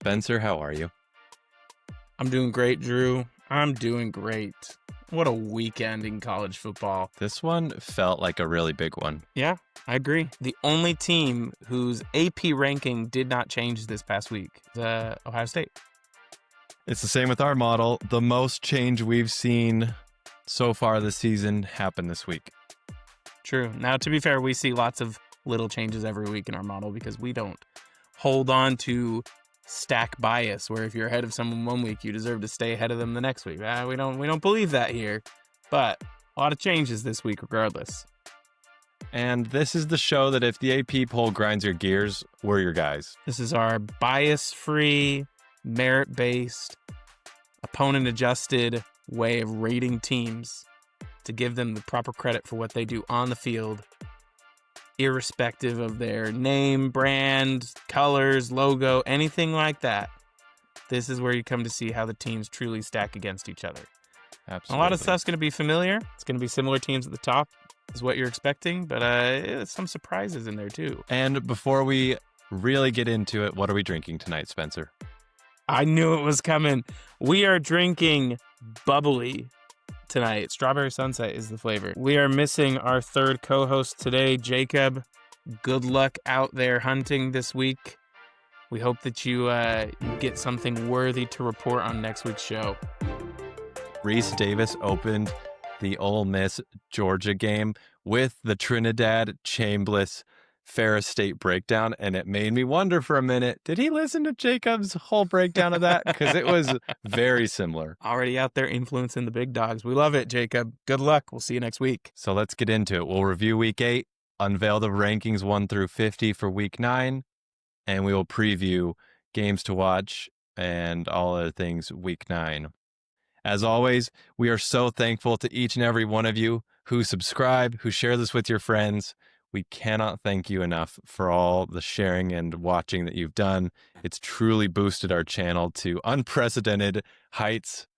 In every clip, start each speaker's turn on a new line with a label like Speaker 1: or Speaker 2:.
Speaker 1: Spencer, how are you?
Speaker 2: I'm doing great, Drew. I'm doing great. What a weekend in college football.
Speaker 1: This one felt like a really big one.
Speaker 2: Yeah, I agree. The only team whose AP ranking did not change this past week is Ohio State.
Speaker 1: It's the same with our model. The most change we've seen so far this season happened this week.
Speaker 2: True. Now, to be fair, we see lots of little changes every week in our model because we don't hold on to stack bias, where if you're ahead of someone one week, you deserve to stay ahead of them the next week. We don't believe that here, but a lot of changes this week regardless.
Speaker 1: And this is the show that if the AP poll grinds your gears, we're your guys.
Speaker 2: This is our bias-free, merit-based, opponent-adjusted way of rating teams to give them the proper credit for what they do on the field, irrespective of their name, brand, colors, logo, anything like that. This is where you come to see how the teams truly stack against each other.
Speaker 1: Absolutely.
Speaker 2: A lot of stuff's going to be familiar. It's going to be similar teams at the top is what you're expecting, but some surprises in there too.
Speaker 1: And before we really get into it, what are we drinking tonight, Spencer?
Speaker 2: I knew it was coming. We are drinking bubbly tonight. Strawberry Sunset is the flavor. We are missing our third co-host today, Jacob. Good luck out there hunting this week. We hope that you get something worthy to report on next week's show.
Speaker 1: Reese Davis opened the Ole Miss Georgia game with the Trinidad Chambliss Ferris State breakdown, and it made me wonder for a minute, did he listen to Jacob's whole breakdown of that? Because it was very similar.
Speaker 2: Already out there influencing the big dogs. We love it, Jacob. Good luck. We'll see you next week.
Speaker 1: So let's get into it. We'll review Week 8, unveil the rankings 1 through 50 for Week 9, and we will preview games to watch and all other things Week 9. As always, we are so thankful to each and every one of you who subscribe, who share this with your friends. We cannot thank you enough for all the sharing and watching that you've done. It's truly boosted our channel to unprecedented heights.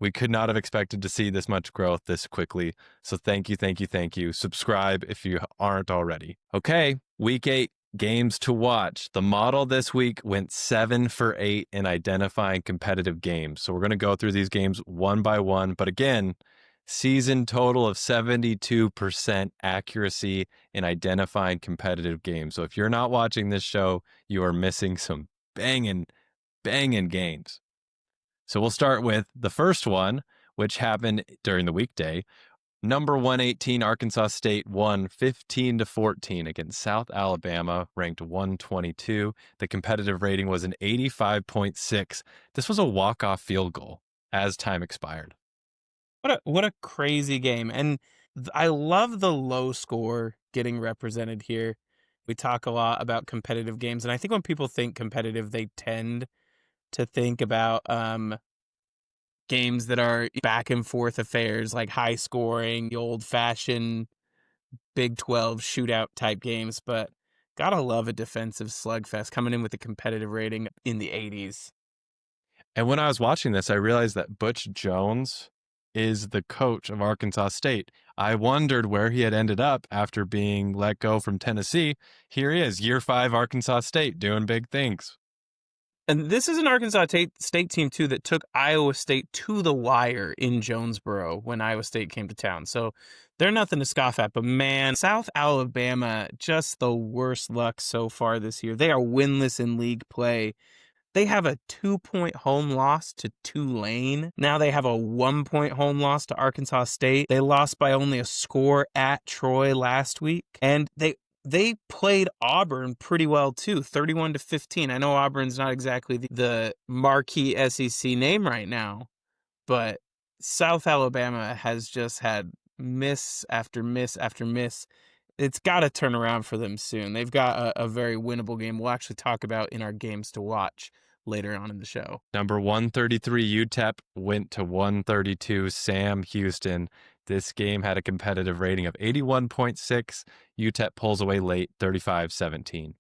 Speaker 1: We could not have expected to see this much growth this quickly. So thank you, thank you, thank you. Subscribe if you aren't already. Okay, Week 8. Games to watch. The model this week went 7 for 8 in identifying competitive games. So we're going to go through these games one by one. But again, season total of 72% accuracy in identifying competitive games. So if you're not watching this show, you are missing some banging games. So we'll start with the first one, which happened during the weekday. Number 118, Arkansas State won 15-14 against South Alabama, ranked 122. The competitive rating was an 85.6. This was a walk-off field goal as time expired.
Speaker 2: What a crazy game. And I love the low score getting represented here. We talk a lot about competitive games, and I think when people think competitive, they tend to think about games that are back and forth affairs, like high scoring, the old fashioned Big 12 shootout type games. But gotta love a defensive slugfest coming in with a competitive rating in the 80s.
Speaker 1: And when I was watching this, I realized that Butch Jones is the coach of Arkansas State. I wondered where he had ended up after being let go from Tennessee. Here he is, year 5 Arkansas State, doing big things.
Speaker 2: And this is an Arkansas State team, too, that took Iowa State to the wire in Jonesboro when Iowa State came to town. So they're nothing to scoff at. But, man, South Alabama, just the worst luck so far this year. They are winless in league play. They have a 2-point home loss to Tulane. Now they have a 1-point home loss to Arkansas State. They lost by only a score at Troy last week. And they played Auburn pretty well, too, 31-15. I know Auburn's not exactly the marquee SEC name right now, but South Alabama has just had miss after miss after miss. It's got to turn around for them soon. They've got a very winnable game we'll actually talk about in our games to watch later on in the show.
Speaker 1: Number 133 UTEP went to 132 Sam Houston. This game had a competitive rating of 81.6. UTEP pulls away late, 35-17.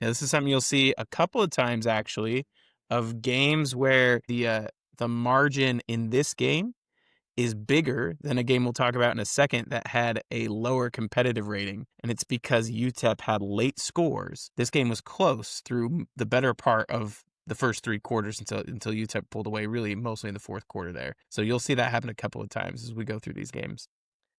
Speaker 2: Yeah, this is something you'll see a couple of times, actually, of games where the margin in this game is bigger than a game we'll talk about in a second that had a lower competitive rating. And it's because UTEP had late scores. This game was close through the better part of the first 3 quarters until UTEP pulled away, really mostly in the fourth quarter there. So you'll see that happen a couple of times as we go through these games.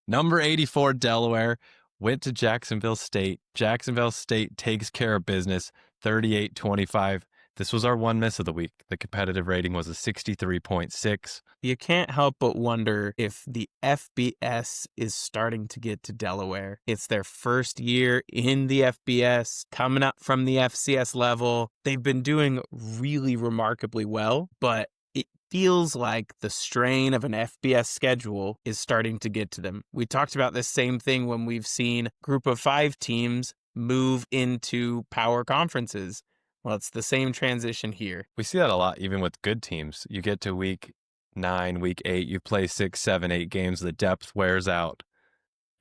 Speaker 1: Number 84, Delaware, went to Jacksonville State. Jacksonville State takes care of business, 38-25. This was our one miss of the week. The competitive rating was a 63.6.
Speaker 2: You can't help but wonder if the FBS is starting to get to Delaware. It's their first year in the FBS, coming up from the FCS level. They've been doing really remarkably well, but it feels like the strain of an FBS schedule is starting to get to them. We talked about this same thing when we've seen group of 5 teams move into power conferences. Well, it's the same transition here.
Speaker 1: We see that a lot, even with good teams. You get to week 9, week 8, you play 6, 7, 8 games, the depth wears out.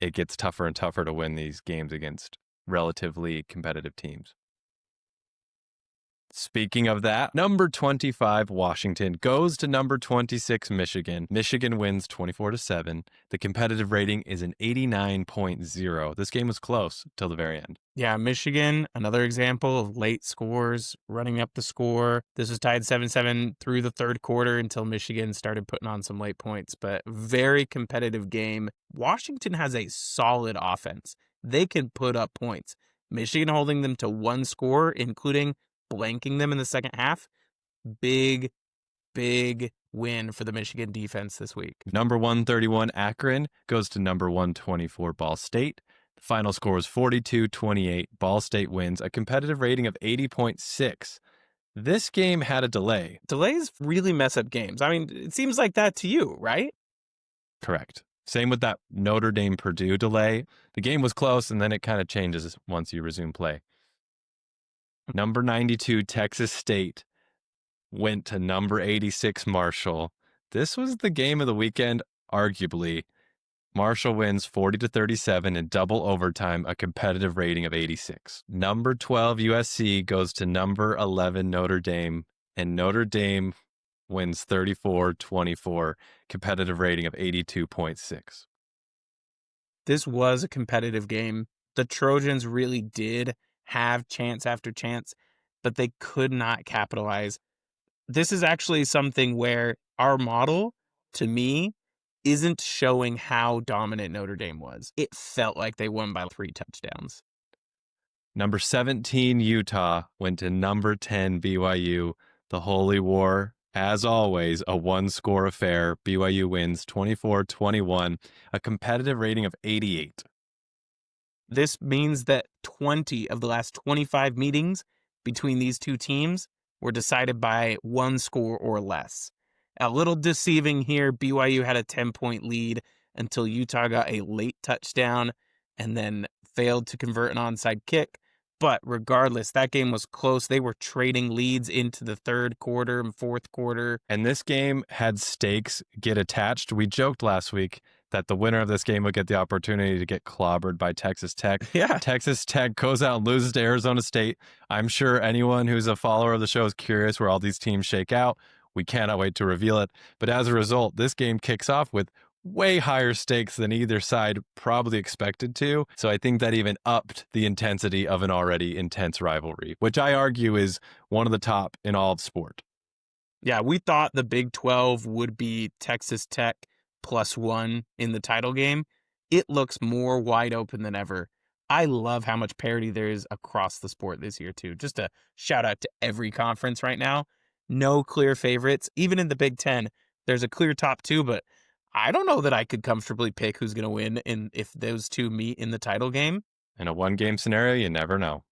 Speaker 1: It gets tougher and tougher to win these games against relatively competitive teams. Speaking of that, number 25, Washington, goes to number 26, Michigan. Michigan wins 24-7. The competitive rating is an 89.0. This game was close till the very end.
Speaker 2: Yeah, Michigan, another example of late scores, running up the score. This was tied 7-7 through the third quarter until Michigan started putting on some late points, but very competitive game. Washington has a solid offense. They can put up points. Michigan holding them to 1 score, including blanking them in the second half. Big win for the Michigan defense this week.
Speaker 1: Number 131, Akron, goes to number 124, Ball State. The final score was 42-28. Ball State wins, a competitive rating of 80.6. This game had a delay.
Speaker 2: Delays really mess up games. I mean, it seems like that to you, right?
Speaker 1: Correct. Same with that Notre Dame Purdue delay. The game was close, and then it kind of changes once you resume play. Number 92, Texas State, went to number 86, Marshall. This was the game of the weekend, arguably. Marshall wins 40-37 in double overtime, a competitive rating of 86. Number 12, USC, goes to number 11, Notre Dame, and Notre Dame wins 34-24, competitive rating of 82.6.
Speaker 2: This was a competitive game. The Trojans really did have chance after chance, but they could not capitalize. This is actually something where our model, to me, isn't showing how dominant Notre Dame was. It felt like they won by 3 touchdowns.
Speaker 1: Number 17, Utah, went to number 10, BYU. The Holy War, as always, a 1-score affair. BYU wins 24-21, a competitive rating of 88.
Speaker 2: This means that 20 of the last 25 meetings between these two teams were decided by 1 score or less. A little deceiving here. BYU had a 10-point lead until Utah got a late touchdown and then failed to convert an onside kick. But regardless, that game was close. They were trading leads into the third quarter and fourth quarter.
Speaker 1: And this game had stakes get attached. We joked last week that the winner of this game would get the opportunity to get clobbered by Texas Tech.
Speaker 2: Yeah.
Speaker 1: Texas Tech goes out and loses to Arizona State. I'm sure anyone who's a follower of the show is curious where all these teams shake out. We cannot wait to reveal it. But as a result, this game kicks off with way higher stakes than either side probably expected to. So I think that even upped the intensity of an already intense rivalry, which I argue is one of the top in all of sport.
Speaker 2: Yeah, we thought the Big 12 would be Texas Tech +1 in the title game. It looks more wide open than ever. I love how much parity there is across the sport this year, too. Just a shout out to every conference right now. No clear favorites. Even in the Big 10, there's a clear top 2, but I don't know that I could comfortably pick who's going to win if those two meet in the title game.
Speaker 1: In a one-game scenario, you never know.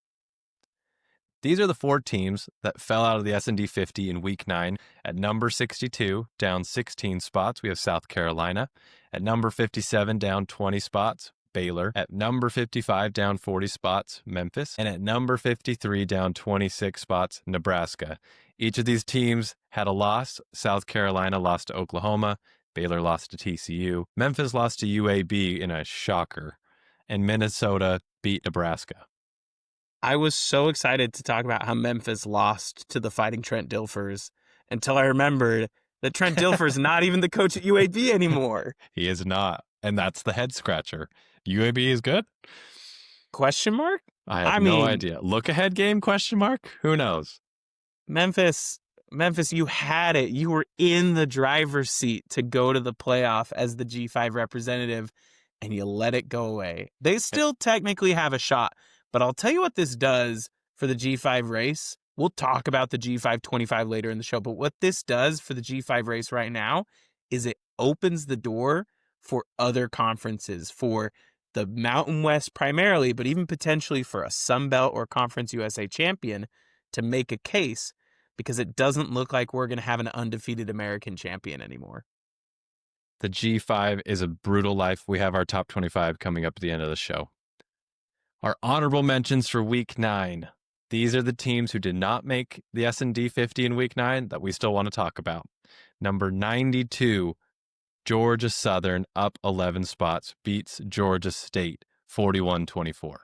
Speaker 1: These are the 4 teams that fell out of the S&D 50 in Week 9. At number 62, down 16 spots, we have South Carolina. At number 57, down 20 spots, Baylor. At number 55, down 40 spots, Memphis. And at number 53, down 26 spots, Nebraska. Each of these teams had a loss. South Carolina lost to Oklahoma. Baylor lost to TCU. Memphis lost to UAB in a shocker. And Minnesota beat Nebraska.
Speaker 2: I was so excited to talk about how Memphis lost to the Fighting Trent Dilfers until I remembered that Trent Dilfer's not even the coach at UAB anymore.
Speaker 1: He is not. And that's the head scratcher. UAB is good?
Speaker 2: Question mark?
Speaker 1: I have no idea. Look ahead game, question mark? Who knows?
Speaker 2: Memphis, Memphis, you had it. You were in the driver's seat to go to the playoff as the G5 representative, and you let it go away. They still technically have a shot, but I'll tell you what this does for the G5 race. We'll talk about the G5 25 later in the show, but what this does for the G5 race right now is it opens the door for other conferences, for the Mountain West primarily, but even potentially for a Sun Belt or Conference USA champion to make a case, because it doesn't look like we're going to have an undefeated American champion anymore.
Speaker 1: The G5 is a brutal life. We have our top 25 coming up at the end of the show. Our honorable mentions for week 9. These are the teams who did not make the S&D 50 in week 9 that we still want to talk about. Number 92, Georgia Southern, up 11 spots, beats Georgia State 41-24.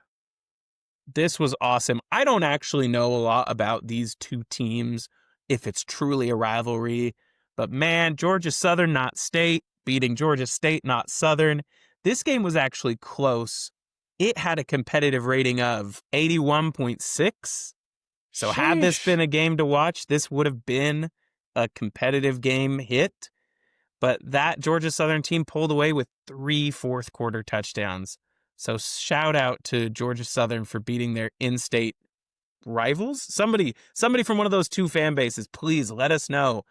Speaker 2: This was awesome. I don't actually know a lot about these two teams, if it's truly a rivalry, but man, Georgia Southern, not State, beating Georgia State, not Southern. This game was actually close. It had a competitive rating of 81.6. So had this
Speaker 1: Sheesh.
Speaker 2: been a game to watch, this would have been a competitive game hit. But that Georgia Southern team pulled away with 3 fourth quarter touchdowns. So shout out to Georgia Southern for beating their in-state rivals. Somebody from one of those two fan bases, please let us know.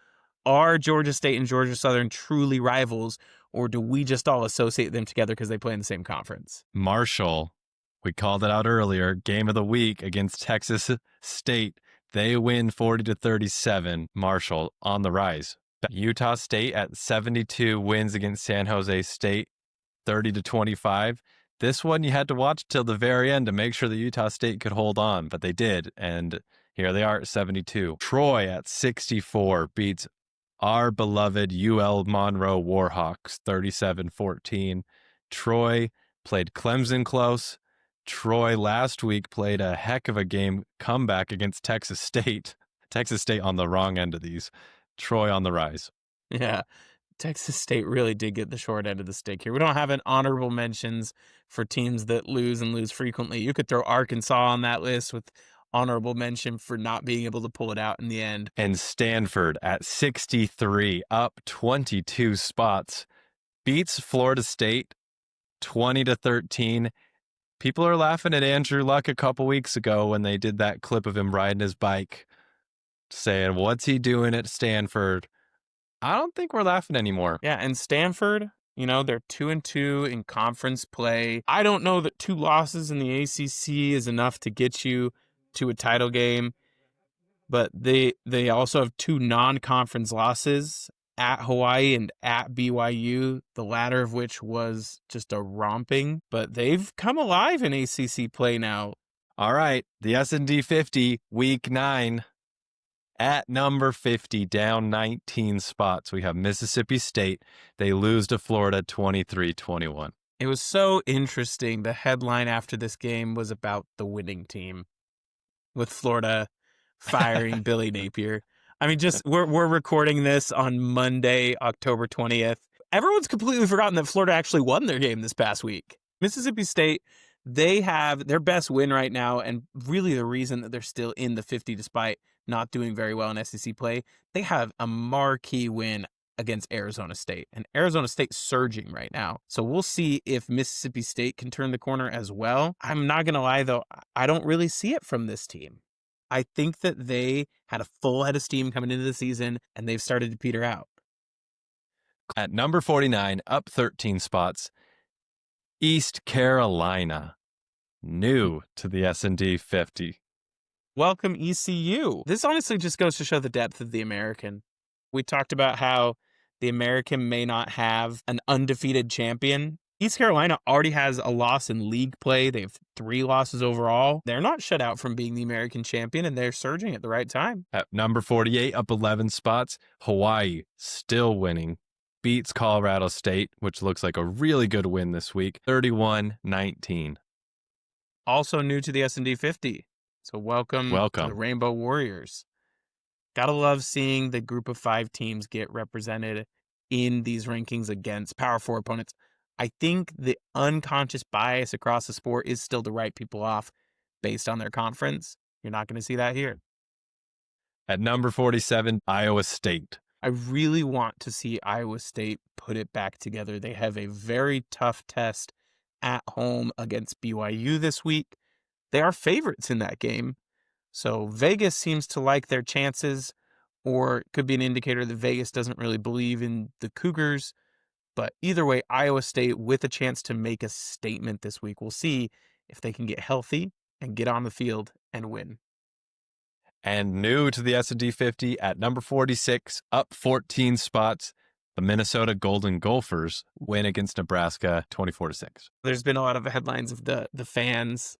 Speaker 2: Are Georgia State and Georgia Southern truly rivals, or do we just all associate them together because they play in the same conference?
Speaker 1: Marshall, we called it out earlier, game of the week against Texas State. They win 40-37. Marshall on the rise. Utah State at 72 wins against San Jose State 30-25. This one you had to watch till the very end to make sure that Utah State could hold on, but they did, and here they are at 72. Troy at 64 beats our beloved UL Monroe Warhawks 37-14. Troy played Clemson close. Troy last week played a heck of a game comeback against Texas State. Texas State on the wrong end of these. Troy on the rise.
Speaker 2: Yeah, Texas State really did get the short end of the stick here. We don't have an honorable mentions for teams that lose and lose frequently. You could throw Arkansas on that list with honorable mention for not being able to pull it out in the end.
Speaker 1: And Stanford at 63, up 22 spots, beats Florida State 20-13. People are laughing at Andrew Luck a couple weeks ago when they did that clip of him riding his bike, saying, what's he doing at Stanford? I don't think we're laughing anymore.
Speaker 2: Yeah, and Stanford, they're 2-2 in conference play. I don't know that 2 losses in the ACC is enough to get you to a title game, but they also have 2 non-conference losses at Hawaii and at BYU, the latter of which was just a romping. But they've come alive in ACC play now.
Speaker 1: All right, the S&D 50, week 9. At number 50, down 19 spots, we have Mississippi State. They lose to Florida 23-21.
Speaker 2: It was so interesting. The headline after this game was about the winning team, with Florida firing Billy Napier. I mean, just we're recording this on Monday, October 20th. Everyone's completely forgotten that Florida actually won their game this past week. Mississippi State, they have their best win right now, and really the reason that they're still in the 50 despite not doing very well in SEC play, they have a marquee win against Arizona State, and Arizona State's surging right now. So we'll see if Mississippi State can turn the corner as well. I'm not going to lie, though, I don't really see it from this team. I think that they had a full head of steam coming into the season, and they've started to peter out.
Speaker 1: At number 49, up 13 spots, East Carolina, new to the S&D 50.
Speaker 2: Welcome, ECU. This honestly just goes to show the depth of the American. We talked about how the American may not have an undefeated champion. East Carolina already has a loss in league play. They have 3 losses overall. They're not shut out from being the American champion, and they're surging at the right time.
Speaker 1: At number 48, up 11 spots, Hawaii, still winning, beats Colorado State, which looks like a really good win this week, 31-19.
Speaker 2: Also new to the S&D 50. So welcome to the Rainbow Warriors. Gotta love seeing the group of 5 teams get represented in these rankings against Power 4 opponents. I think the unconscious bias across the sport is still to write people off based on their conference. You're not going to see that here.
Speaker 1: At number 47, Iowa State.
Speaker 2: I really want to see Iowa State put it back together. They have a very tough test at home against BYU this week. They are favorites in that game. So Vegas seems to like their chances, or it could be an indicator that Vegas doesn't really believe in the Cougars. But either way, Iowa State with a chance to make a statement this week. We'll see if they can get healthy and get on the field and win.
Speaker 1: And new to the S&D 50 at number 46, up 14 spots, the Minnesota Golden Gophers win against Nebraska 24-6.
Speaker 2: There's been a lot of headlines of the fans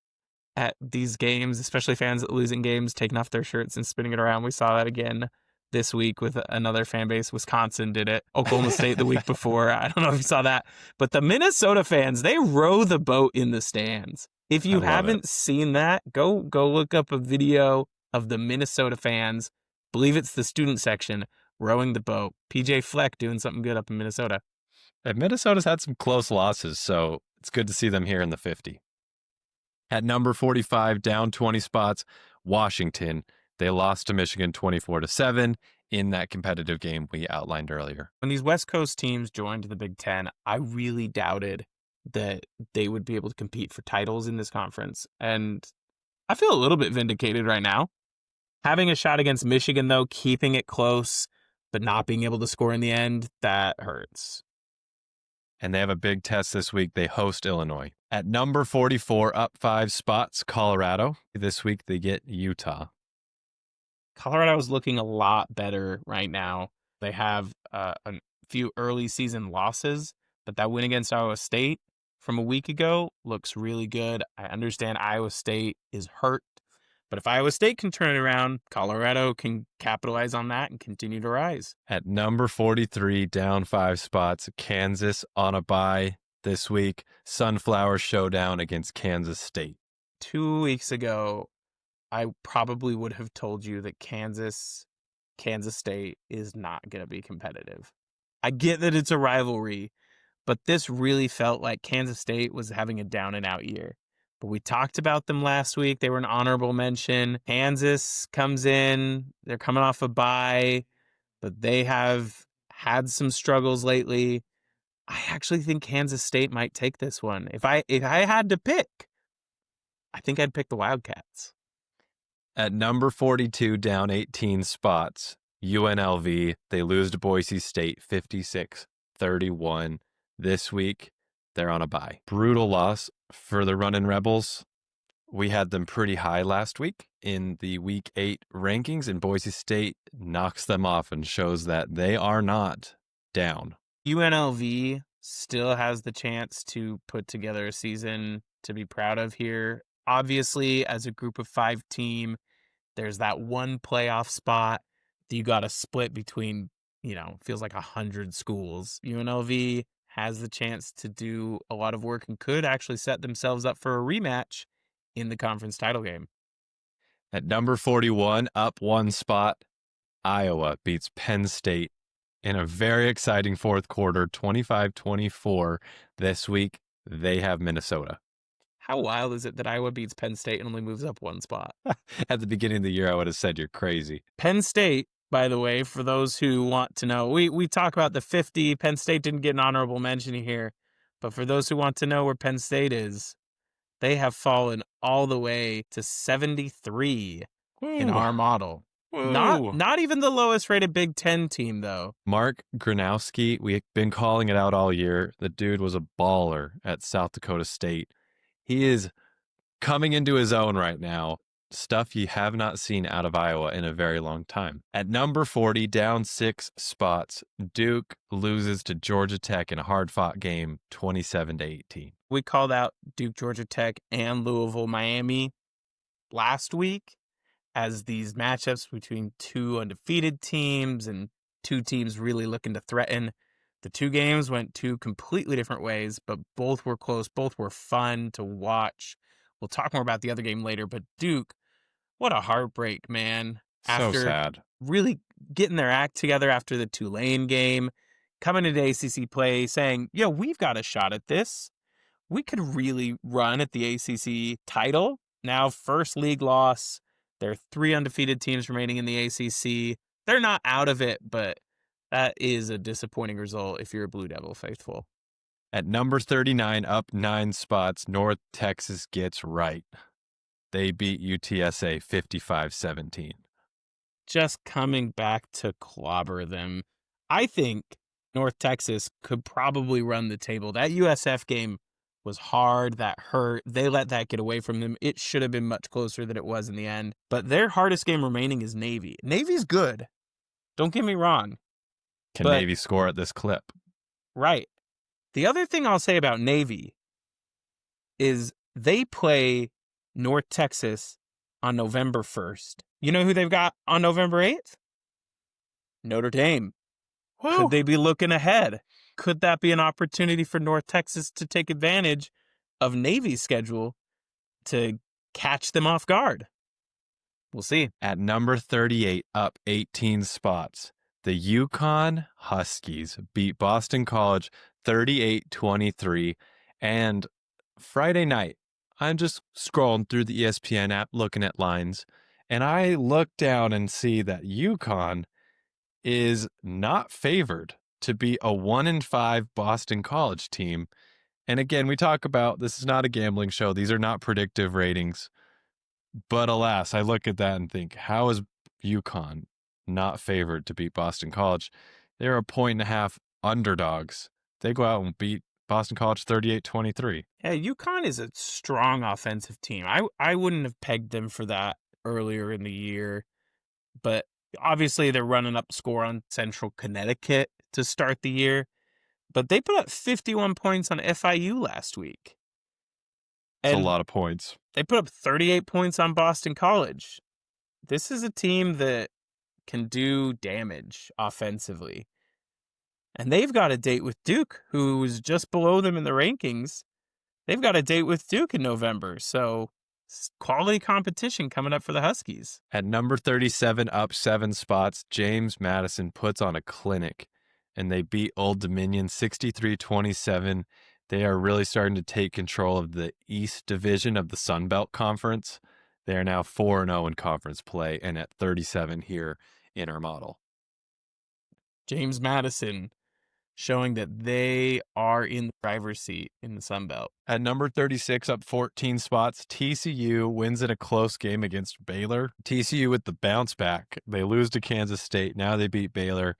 Speaker 2: at these games, especially fans at losing games, taking off their shirts and spinning it around. We saw that again this week with another fan base. Wisconsin did it. Oklahoma State the week before. I don't know if you saw that. But the Minnesota fans, they row the boat in the stands. If you haven't seen that, go look up a video of the Minnesota fans. Believe it's the student section rowing the boat. PJ Fleck doing something good up in Minnesota.
Speaker 1: And Minnesota's had some close losses, so it's good to see them here in the 50. At number 45, down 20 spots, Washington. They lost to Michigan 24-7 in that competitive game we outlined earlier.
Speaker 2: When these West Coast teams joined the Big Ten, I really doubted that they would be able to compete for titles in this conference. And I feel a little bit vindicated right now. Having a shot against Michigan, though, keeping it close, but not being able to score in the end, that hurts.
Speaker 1: And they have a big test this week. They host Illinois. At number 44, up 5 spots, Colorado. This week they get Utah.
Speaker 2: Colorado's looking a lot better right now. They have a few early season losses, but that win against Iowa State from a week ago looks really good. I understand Iowa State is hurt, but if Iowa State can turn it around, Colorado can capitalize on that and continue to rise.
Speaker 1: At number 43, down 5 spots, Kansas on a bye this week. Sunflower showdown against Kansas State.
Speaker 2: 2 weeks ago, I probably would have told you that Kansas State is not going to be competitive. I get that it's a rivalry, but this really felt like Kansas State was having a down and out year. But we talked about them last week. They were an honorable mention. Kansas comes in. They're coming off a bye, but they have had some struggles lately. I actually think Kansas State might take this one. If I had to pick, I think I'd pick the Wildcats.
Speaker 1: At number 42, down 18 spots, UNLV. They lose to Boise State 56-31. This week, they're on a bye. Brutal loss for the Runnin' Rebels. We had them pretty high last week in the Week 8 rankings, and Boise State knocks them off and shows that they are not down.
Speaker 2: UNLV still has the chance to put together a season to be proud of here. Obviously, as a group of 5 team, there's that one playoff spot that you got to split between, feels like 100 schools. UNLV has the chance to do a lot of work and could actually set themselves up for a rematch in the conference title game.
Speaker 1: At number 41, up 1 spot, Iowa beats Penn State in a very exciting fourth quarter, 25-24. This week, they have Minnesota.
Speaker 2: How wild is it that Iowa beats Penn State and only moves up 1 spot?
Speaker 1: At the beginning of the year, I would have said you're crazy.
Speaker 2: Penn State, by the way, for those who want to know, we talk about the 50. Penn State didn't get an honorable mention here. But for those who want to know where Penn State is, they have fallen all the way to 73 in our model. Not even the lowest rated Big Ten team, though.
Speaker 1: Mark Gronowski, we've been calling it out all year. The dude was a baller at South Dakota State. He is coming into his own right now. Stuff you have not seen out of Iowa in a very long time. At number 40, down 6 spots, Duke loses to Georgia Tech in a hard-fought game, 27-18.
Speaker 2: We called out Duke, Georgia Tech, and Louisville, Miami last week as these matchups between 2 undefeated teams and 2 teams really looking to threaten. The 2 games went 2 completely different ways, but both were close. Both were fun to watch. We'll talk more about the other game later, but Duke, what a heartbreak, man.
Speaker 1: So sad.
Speaker 2: Really getting their act together after the Tulane game, coming into ACC play saying, we've got a shot at this. We could really run at the ACC title. Now, first league loss. There are 3 undefeated teams remaining in the ACC. They're not out of it, but that is a disappointing result if you're a Blue Devil faithful.
Speaker 1: At number 39, up 9 spots, North Texas gets right. They beat UTSA 55-17.
Speaker 2: Just coming back to clobber them. I think North Texas could probably run the table. That USF game was hard. That hurt. They let that get away from them. It should have been much closer than it was in the end. But their hardest game remaining is Navy. Navy's good. Don't get me wrong.
Speaker 1: Can
Speaker 2: But-
Speaker 1: Navy score at this clip?
Speaker 2: Right. The other thing I'll say about Navy is they play North Texas on November 1st. You know who they've got on November 8th? Notre Dame. Could they be looking ahead? Could that be an opportunity for North Texas to take advantage of Navy's schedule to catch them off guard? We'll see.
Speaker 1: At number 38, up 18 spots, the Yukon Huskies beat Boston College 38-23. And Friday night, I'm just scrolling through the ESPN app looking at lines, and I look down and see that Yukon is not favored to be a 1-5 Boston College team. And again, we talk about this is not a gambling show. These are not predictive ratings. But alas, I look at that and think, how is UConn not favored to beat Boston College? They're a 1.5 underdogs. They go out and beat Boston College 38-23.
Speaker 2: Yeah, UConn is a strong offensive team. I wouldn't have pegged them for that earlier in the year, but obviously they're running up score on Central Connecticut to start the year. But they put up 51 points on FIU last week.
Speaker 1: It's a
Speaker 2: And
Speaker 1: lot of points.
Speaker 2: they put up 38 points on Boston College. This is a team that can do damage offensively. And they've got a date with Duke, who's just below them in the rankings. They've got a date with Duke in November. So quality competition coming up for the Huskies.
Speaker 1: At number 37, up 7 spots, James Madison puts on a clinic, and they beat Old Dominion 63-27. They are really starting to take control of the East Division of the Sun Belt Conference. They are now 4-0 in conference play and at 37 here in our model.
Speaker 2: James Madison showing that they are in the driver's seat in the Sun Belt.
Speaker 1: At number 36, up 14 spots, TCU wins in a close game against Baylor. TCU with the bounce back. They lose to Kansas State. Now they beat Baylor.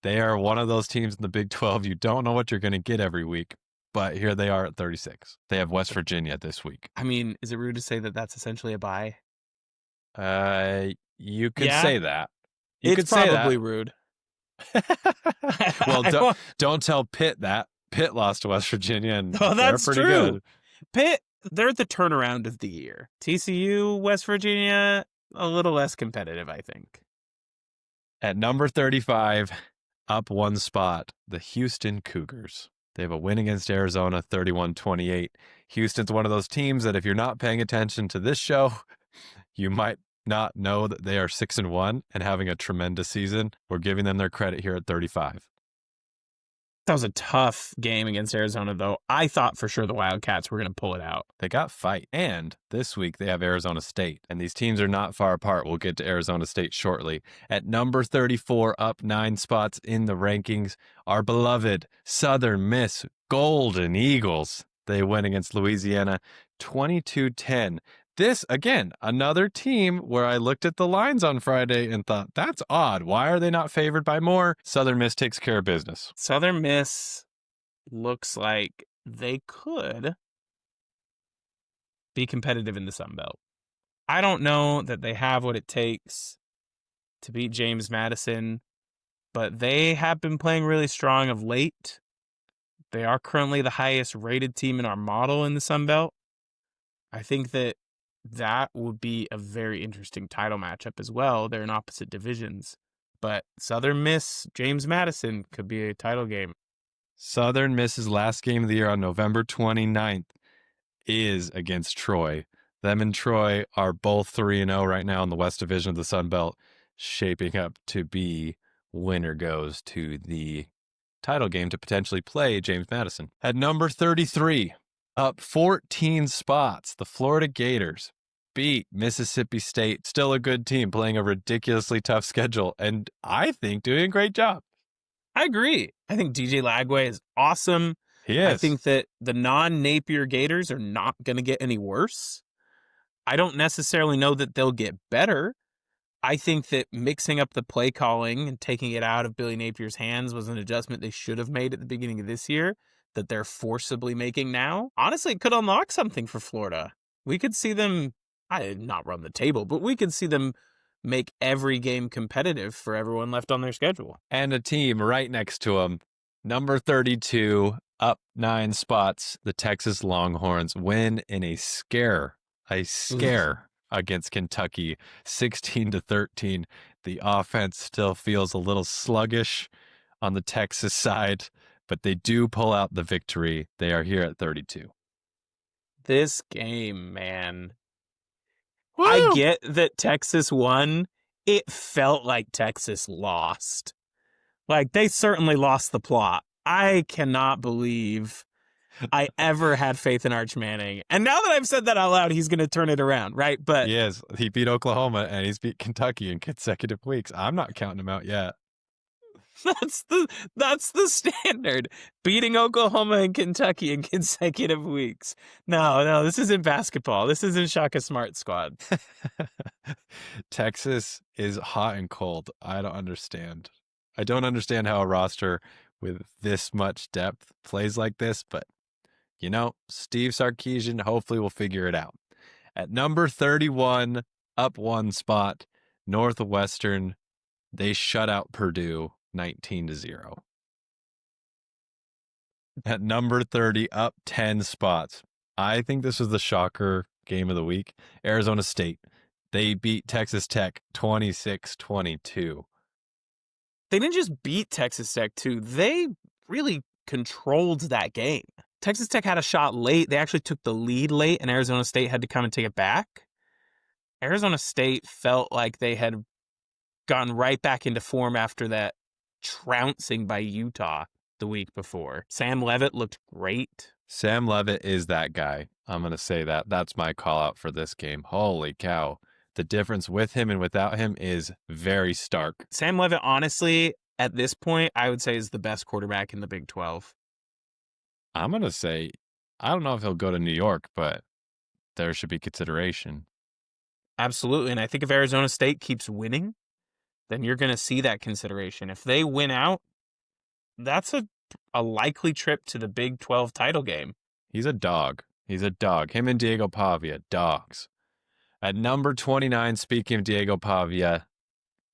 Speaker 1: They are one of those teams in the Big 12. You don't know what you're going to get every week, but here they are at 36. They have West Virginia this week.
Speaker 2: I mean, is it rude to say that that's essentially a bye?
Speaker 1: You could
Speaker 2: Yeah.
Speaker 1: say that. You
Speaker 2: It's
Speaker 1: could say
Speaker 2: probably
Speaker 1: that.
Speaker 2: rude.
Speaker 1: Well, don't tell Pitt that. Pitt lost to West Virginia, and
Speaker 2: Oh,
Speaker 1: they're
Speaker 2: that's
Speaker 1: pretty
Speaker 2: true.
Speaker 1: good.
Speaker 2: Pitt, they're the turnaround of the year. TCU, West Virginia, a little less competitive, I think.
Speaker 1: At number 35, up 1 spot, the Houston Cougars. They have a win against Arizona, 31-28. Houston's one of those teams that if you're not paying attention to this show, you might not know that they are 6-1 and having a tremendous season. We're giving them their credit here at 35.
Speaker 2: That was a tough game against Arizona, though. I thought for sure the Wildcats were going to pull it out.
Speaker 1: They got fight. And this week they have Arizona State. And these teams are not far apart. We'll get to Arizona State shortly. At number 34, up 9 spots in the rankings, our beloved Southern Miss Golden Eagles. They win against Louisiana 22-10. This, again, another team where I looked at the lines on Friday and thought, that's odd. Why are they not favored by more? Southern Miss takes care of business.
Speaker 2: Southern Miss looks like they could be competitive in the Sun Belt. I don't know that they have what it takes to beat James Madison, but they have been playing really strong of late. They are currently the highest rated team in our model in the Sun Belt. I think that would be a very interesting title matchup as well. They're in opposite divisions. But Southern Miss, James Madison could be a title game.
Speaker 1: Southern Miss's last game of the year on November 29th is against Troy. Them and Troy are both 3-0 right now in the West Division of the Sun Belt, shaping up to be winner goes to the title game to potentially play James Madison. At number 33, up 14 spots, the Florida Gators beat Mississippi State. Still a good team playing a ridiculously tough schedule, and I think doing a great job.
Speaker 2: I agree. I think DJ Lagway is awesome.
Speaker 1: He
Speaker 2: I
Speaker 1: is.
Speaker 2: think that the non-Napier Gators are not going to get any worse. I don't necessarily know that they'll get better. I think that mixing up the play calling and taking it out of Billy Napier's hands was an adjustment they should have made at the beginning of this year that they're forcibly making now. Honestly, it could unlock something for Florida. We could see them, I did not run the table, but we could see them make every game competitive for everyone left on their schedule.
Speaker 1: And a team right next to him, number 32, up 9 spots. The Texas Longhorns win in a scare against Kentucky, 16-13. The offense still feels a little sluggish on the Texas side, but they do pull out the victory. They are here at 32.
Speaker 2: This game, man.
Speaker 1: Woo!
Speaker 2: I get that Texas won. It felt like Texas lost. Like, they certainly lost the plot. I cannot believe I ever had faith in Arch Manning. And now that I've said that out loud, he's going to turn it around, right? But
Speaker 1: Yes, he beat Oklahoma and he's beat Kentucky in consecutive weeks. I'm not counting him out yet.
Speaker 2: that's the standard. Beating Oklahoma and Kentucky in consecutive weeks. No, this isn't basketball. This isn't Shaka Smart Squad.
Speaker 1: Texas is hot and cold. I don't understand. I don't understand how a roster with this much depth plays like this, but Steve Sarkisian hopefully will figure it out. At number 31, up 1 spot, Northwestern, they shut out Purdue 19-0. At number 30, up 10 spots. I think this was the shocker game of the week. Arizona State, they beat Texas Tech 26-22.
Speaker 2: They didn't just beat Texas Tech, too. They really controlled that game. Texas Tech had a shot late. They actually took the lead late, and Arizona State had to come and take it back. Arizona State felt like they had gotten right back into form after that trouncing by Utah the week before. Sam Leavitt looked great.
Speaker 1: Sam Leavitt is that guy. I'm going to say that. That's my call out for this game. Holy cow. The difference with him and without him is very stark.
Speaker 2: Sam Leavitt, honestly, at this point, I would say is the best quarterback in the Big 12.
Speaker 1: I'm going to say, I don't know if he'll go to New York, but there should be consideration.
Speaker 2: Absolutely. And I think if Arizona State keeps winning, then you're going to see that consideration. If they win out, that's a likely trip to the Big 12 title game.
Speaker 1: He's a dog. He's a dog. Him and Diego Pavia, dogs. At number 29, speaking of Diego Pavia,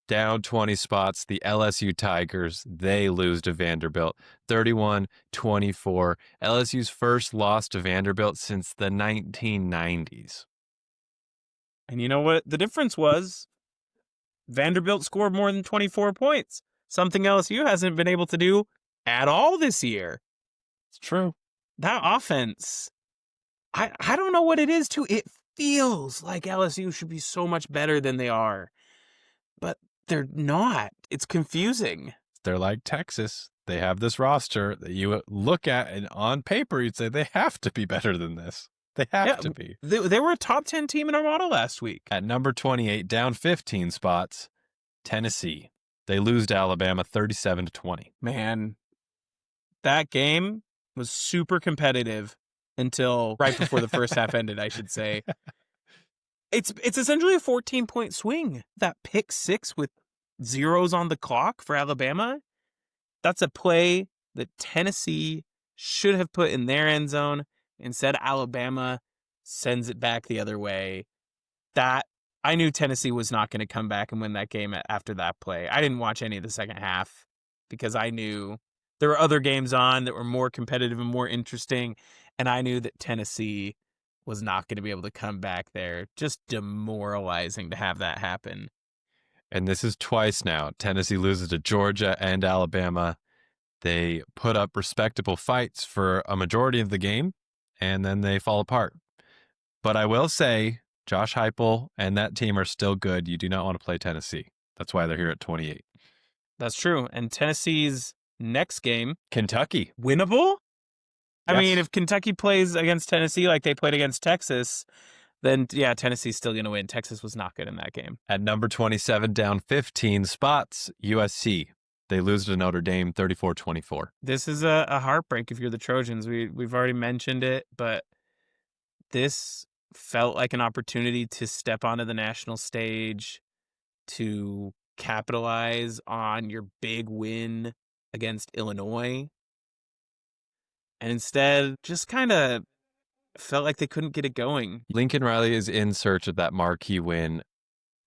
Speaker 1: down 20 spots, the LSU Tigers, they lose to Vanderbilt, 31-24. LSU's first loss to Vanderbilt since the 1990s.
Speaker 2: And you know what the difference was? Vanderbilt scored more than 24 points, something LSU hasn't been able to do at all this year.
Speaker 1: It's true.
Speaker 2: That offense, I don't know what it is, too. It feels like LSU should be so much better than they are, but they're not. It's confusing.
Speaker 1: They're like Texas. They have this roster that you look at, and on paper, you'd say they have to be better than this. They have to be.
Speaker 2: They were a top 10 team in our model last week.
Speaker 1: At number 28, down 15 spots, Tennessee. They lose to Alabama 37-20.
Speaker 2: Man, that game was super competitive until right before the first half ended, I should say. It's essentially a 14-point swing. That pick six with zeros on the clock for Alabama, that's a play that Tennessee should have put in their end zone. Instead, Alabama sends it back the other way. That I knew Tennessee was not going to come back and win that game after that play. I didn't watch any of the second half because I knew there were other games on that were more competitive and more interesting, and I knew that Tennessee was not going to be able to come back there. Just demoralizing to have that happen.
Speaker 1: And this is twice now. Tennessee loses to Georgia and Alabama. They put up respectable fights for a majority of the game, and then they fall apart. But I will say, Josh Heupel and that team are still good. You do not want to play Tennessee. That's why they're here at 28.
Speaker 2: That's true. And Tennessee's next game,
Speaker 1: Kentucky.
Speaker 2: winnable? I
Speaker 1: Yes.
Speaker 2: mean, if Kentucky plays against Tennessee like they played against Texas, then yeah, Tennessee's still going to win. Texas was not good in that game.
Speaker 1: At number 27, down 15 spots, USC. They lose to Notre Dame 34-24.
Speaker 2: This is a heartbreak if you're the Trojans. We've already mentioned it, but this felt like an opportunity to step onto the national stage, to capitalize on your big win against Illinois. And instead, just kind of felt like they couldn't get it going.
Speaker 1: Lincoln Riley is in search of that marquee win.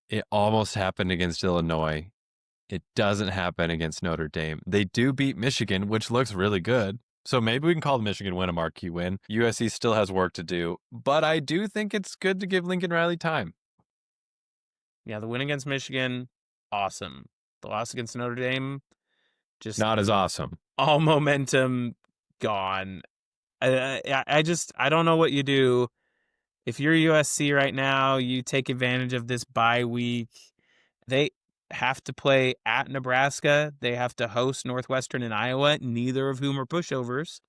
Speaker 1: It almost happened against Illinois. It doesn't happen against Notre Dame. They do beat Michigan, which looks really good. So maybe we can call the Michigan win a marquee win. USC still has work to do, but I do think it's good to give Lincoln Riley time.
Speaker 2: Yeah, the win against Michigan, awesome. The loss against Notre Dame, just
Speaker 1: Not as awesome.
Speaker 2: all momentum gone. I don't know what you do. If you're USC right now, you take advantage of this bye week. They have to play at Nebraska. They have to host Northwestern and Iowa, neither of whom are pushovers.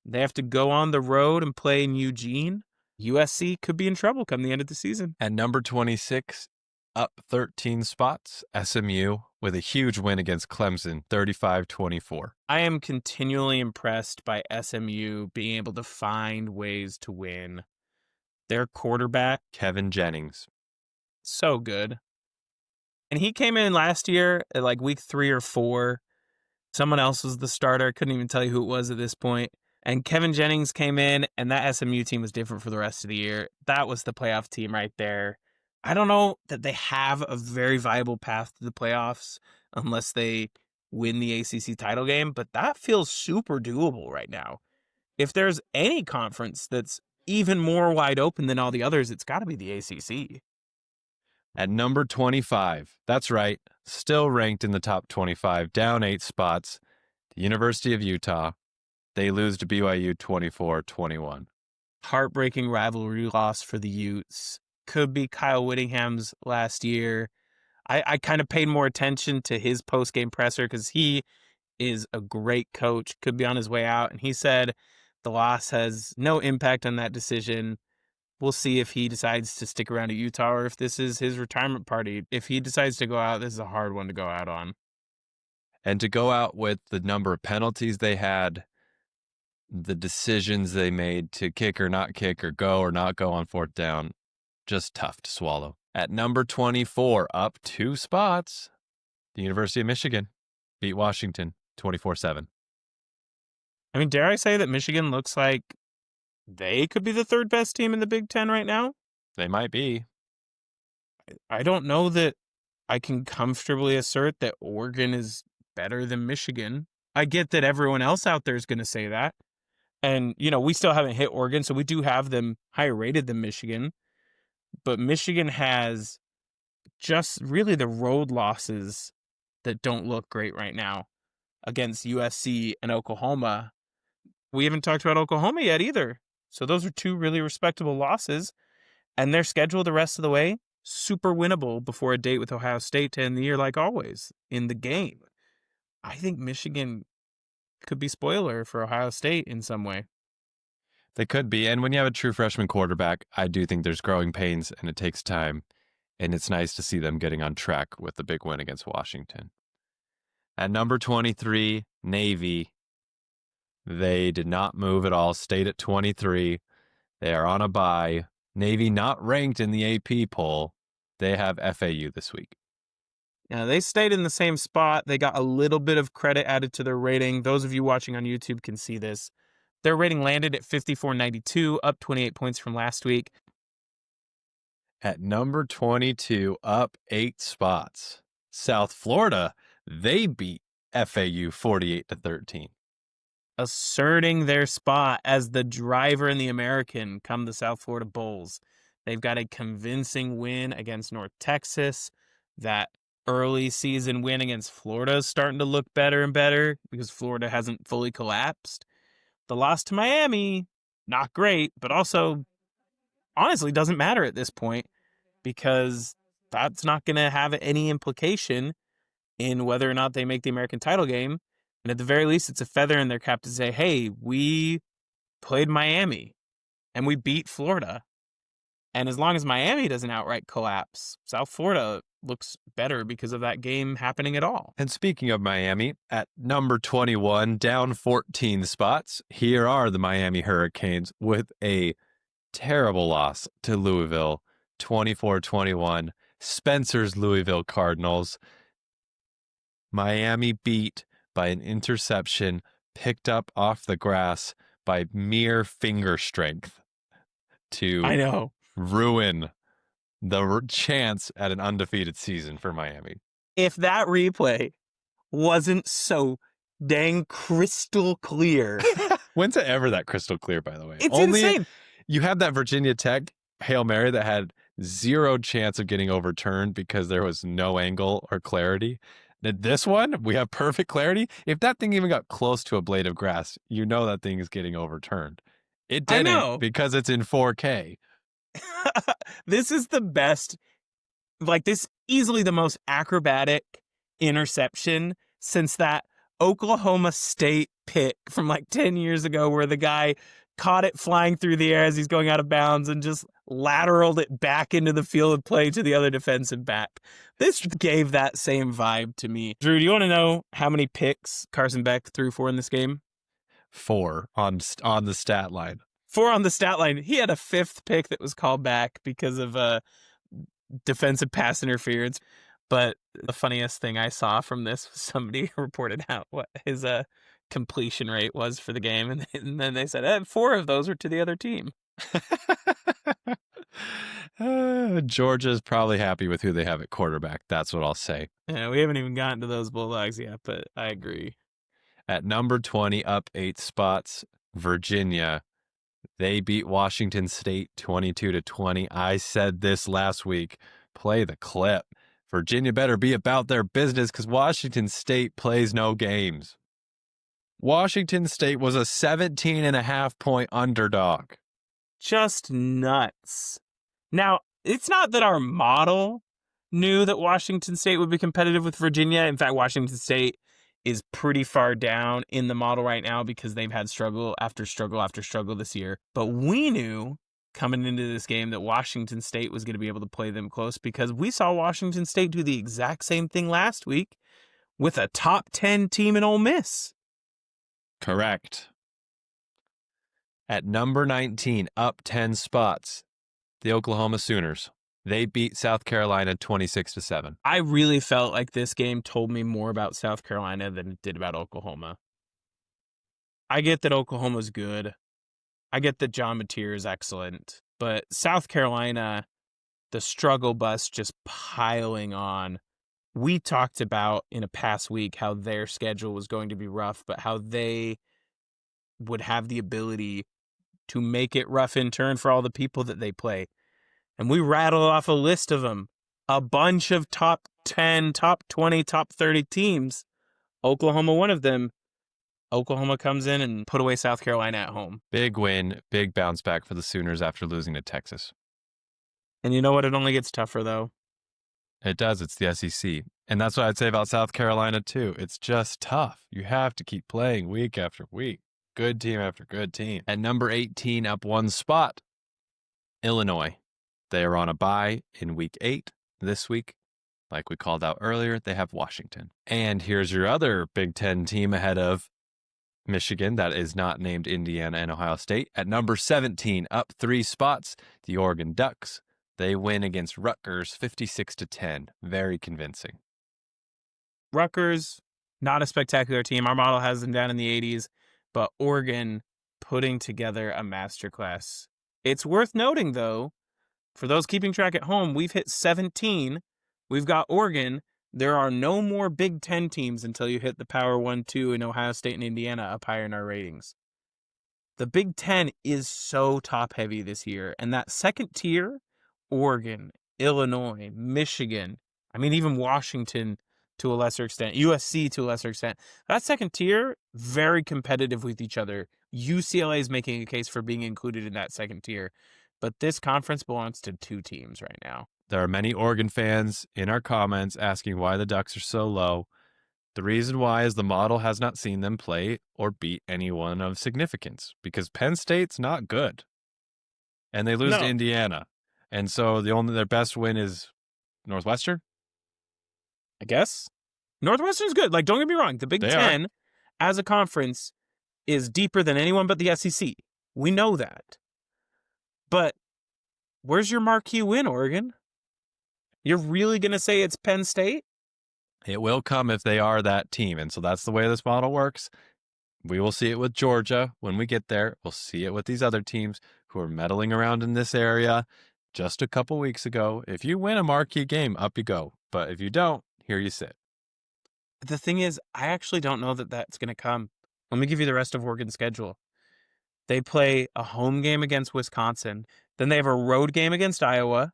Speaker 2: They have to go on the road and play in Eugene. USC could be in trouble come the end of the season.
Speaker 1: At number 26, up 13 spots, SMU with a huge win against Clemson, 35-24.
Speaker 2: I am continually impressed by SMU being able to find ways to win. Their quarterback,
Speaker 1: Kevin Jennings.
Speaker 2: so good. And he came in last year at like week 3 or 4. Someone else was the starter. I couldn't even tell you who it was at this point. And Kevin Jennings came in, and that SMU team was different for the rest of the year. That was the playoff team right there. I don't know that they have a very viable path to the playoffs unless they win the ACC title game, but that feels super doable right now. If there's any conference that's even more wide open than all the others, it's got to be the ACC.
Speaker 1: At number 25, that's right, still ranked in the top 25, down 8 spots, the University of Utah. They lose to BYU 24-21.
Speaker 2: Heartbreaking rivalry loss for the Utes. Could be Kyle Whittingham's last year. I kind of paid more attention to his post-game presser because he is a great coach, could be on his way out. And he said the loss has no impact on that decision. We'll see if he decides to stick around at Utah or if this is his retirement party. If he decides to go out, this is a hard one to go out on.
Speaker 1: And to go out with the number of penalties they had, the decisions they made to kick or not kick or go or not go on 4th down, just tough to swallow. At number 24, up 2 spots, the University of Michigan beat Washington 24-7.
Speaker 2: I mean, dare I say that Michigan looks like they could be the 3rd best team in the Big Ten right now?
Speaker 1: They might be.
Speaker 2: I don't know that I can comfortably assert that Oregon is better than Michigan. I get that everyone else out there is going to say that. And, we still haven't hit Oregon, so we do have them higher rated than Michigan. But Michigan has just really the road losses that don't look great right now against USC and Oklahoma. We haven't talked about Oklahoma yet either. So those are 2 really respectable losses. And their schedule the rest of the way, super winnable before a date with Ohio State to end the year like always in the game. I think Michigan could be spoiler for Ohio State in some way.
Speaker 1: They could be. And when you have a true freshman quarterback, I do think there's growing pains and it takes time. And it's nice to see them getting on track with the big win against Washington. At number 23, Navy. They did not move at all, stayed at 23. They are on a bye. Navy not ranked in the AP poll. They have FAU this week.
Speaker 2: Now, they stayed in the same spot. They got a little bit of credit added to their rating. Those of you watching on YouTube can see this. Their rating landed at 54.92, up 28 points from last week.
Speaker 1: At number 22, up 8 spots, South Florida. They beat FAU 48-13.
Speaker 2: Asserting their spot as the driver in the American come the South Florida Bulls. They've got a convincing win against North Texas. That early season win against Florida is starting to look better and better because Florida hasn't fully collapsed. The loss to Miami, not great, but also honestly doesn't matter at this point because that's not going to have any implication in whether or not they make the American title game. And at the very least, it's a feather in their cap to say, hey, we played Miami and we beat Florida. And as long as Miami doesn't outright collapse, South Florida looks better because of that game happening at all.
Speaker 1: And speaking of Miami, at number 21, down 14 spots, here are the Miami Hurricanes with a terrible loss to Louisville, 24-21. Spencer's Louisville Cardinals. Miami beat by an interception picked up off the grass by mere finger strength
Speaker 2: I
Speaker 1: to
Speaker 2: know.
Speaker 1: ruin the chance at an undefeated season for Miami.
Speaker 2: If that replay wasn't so dang crystal clear.
Speaker 1: When's it ever that crystal clear, by the way?
Speaker 2: It's insane.
Speaker 1: You had that Virginia Tech Hail Mary that had zero chance of getting overturned because there was no angle or clarity. This one, we have perfect clarity. If that thing even got close to a blade of grass, you know that thing is getting overturned. It
Speaker 2: I
Speaker 1: didn't
Speaker 2: know.
Speaker 1: because it's in 4K.
Speaker 2: This is the best, like this easily the most acrobatic interception since that Oklahoma State pick from like 10 years ago where the guy caught it flying through the air as he's going out of bounds and just lateraled it back into the field of play to the other defensive back. This gave that same vibe to me. Drew, do you want to know how many picks Carson Beck threw for in this game?
Speaker 1: 4 on the stat line.
Speaker 2: 4 on the stat line. He had a 5th pick that was called back because of defensive pass interference. But the funniest thing I saw from this was somebody reported out what his completion rate was for the game. And then they said 4 of those were to the other team.
Speaker 1: Georgia's probably happy with who they have at quarterback. That's what I'll say.
Speaker 2: Yeah, we haven't even gotten to those Bulldogs yet, but I agree.
Speaker 1: At number 20, up 8 spots, Virginia. They beat Washington State 22-20. I said this last week. Play the clip. Virginia better be about their business because Washington State plays no games. Washington State was a 17.5-point underdog.
Speaker 2: Just nuts. Now, it's not that our model knew that Washington State would be competitive with Virginia. In fact, Washington State is pretty far down in the model right now because they've had struggle after struggle after struggle this year. But we knew coming into this game that Washington State was going to be able to play them close because we saw Washington State do the exact same thing last week with a top 10 team in Ole Miss.
Speaker 1: Correct. At number 19, up 10 spots, the Oklahoma Sooners. They beat South Carolina 26-7.
Speaker 2: I really felt like this game told me more about South Carolina than it did about Oklahoma. I get that Oklahoma's good. I get that John Mateer is excellent. But South Carolina, the struggle bus just piling on. We talked about in a past week how their schedule was going to be rough, but how they would have the ability to make it rough in turn for all the people that they play. And we rattle off a list of them. A bunch of top 10, top 20, top 30 teams. Oklahoma, one of them. Oklahoma comes in and put away South Carolina at home.
Speaker 1: Big win, big bounce back for the Sooners after losing to Texas.
Speaker 2: And you know what? It only gets tougher, though.
Speaker 1: It does. It's the SEC. And that's what I'd say about South Carolina, too. It's just tough. You have to keep playing week after week. Good team after good team. At number 18, up 1 spot, Illinois. They are on a bye in week 8 this week. Like we called out earlier, they have Washington. And here's your other Big Ten team ahead of Michigan that is not named Indiana and Ohio State. At number 17, up 3 spots, the Oregon Ducks. They win against Rutgers 56-10. Very convincing.
Speaker 2: Rutgers, not a spectacular team. Our model has them down in the 80s, but Oregon putting together a masterclass. It's worth noting, though, for those keeping track at home, we've hit 17. We've got Oregon. There are no more Big Ten teams until you hit the Power 1, 2 in Ohio State and Indiana up higher in our ratings. The Big Ten is so top-heavy this year, and that second tier, Oregon, Illinois, Michigan, even Washington to a lesser extent, USC to a lesser extent, that second tier, very competitive with each other. UCLA is making a case for being included in that second tier. But this conference belongs to 2 teams right now.
Speaker 1: There are many Oregon fans in our comments asking why the Ducks are so low. The reason why is the model has not seen them play or beat anyone of significance because Penn State's not good. And they lose to Indiana. And so their best win is Northwestern?
Speaker 2: I guess. Northwestern's good. Like, don't get me wrong. The Big
Speaker 1: They are.
Speaker 2: Ten, as a conference, is deeper than anyone but the SEC. We know that. But where's your marquee win, Oregon? You're really going to say it's Penn State?
Speaker 1: It will come if they are that team. And so that's the way this model works. We will see it with Georgia when we get there. We'll see it with these other teams who are meddling around in this area just a couple weeks ago. If you win a marquee game, up you go. But if you don't, here you sit.
Speaker 2: The thing is, I actually don't know that that's going to come. Let me give you the rest of Oregon's schedule. They play a home game against Wisconsin. Then they have a road game against Iowa.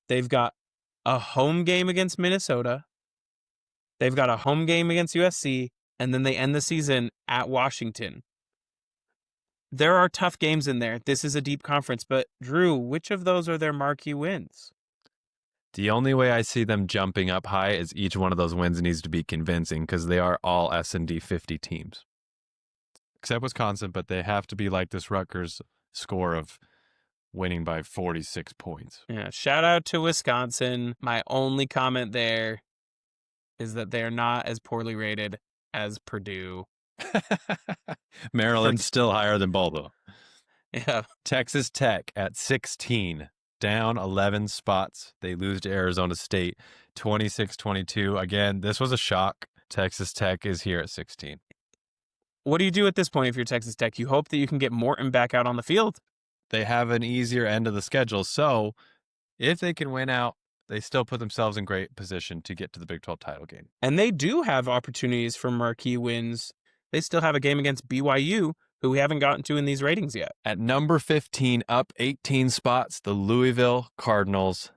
Speaker 2: They've got a home game against Minnesota. They've got a home game against USC. And then they end the season at Washington. There are tough games in there. This is a deep conference. But, Drew, which of those are their marquee wins?
Speaker 1: The only way I see them jumping up high is each one of those wins needs to be convincing because they are all S&D 50 teams. Except Wisconsin, but they have to be like this Rutgers score of winning by 46 points.
Speaker 2: Yeah, shout out to Wisconsin. My only comment there is that they're not as poorly rated as Purdue.
Speaker 1: Maryland's still higher than both of them.
Speaker 2: Yeah.
Speaker 1: Texas Tech at 16, down 11 spots. They lose to Arizona State 26-22. Again, this was a shock. Texas Tech is here at 16.
Speaker 2: What do you do at this point if you're Texas Tech? You hope that you can get Morton back out on the field.
Speaker 1: They have an easier end of the schedule. So if they can win out, they still put themselves in great position to get to the Big 12 title game.
Speaker 2: And they do have opportunities for marquee wins. They still have a game against BYU, who we haven't gotten to in these ratings yet.
Speaker 1: At number 15, up 18 spots, the Louisville Cardinals.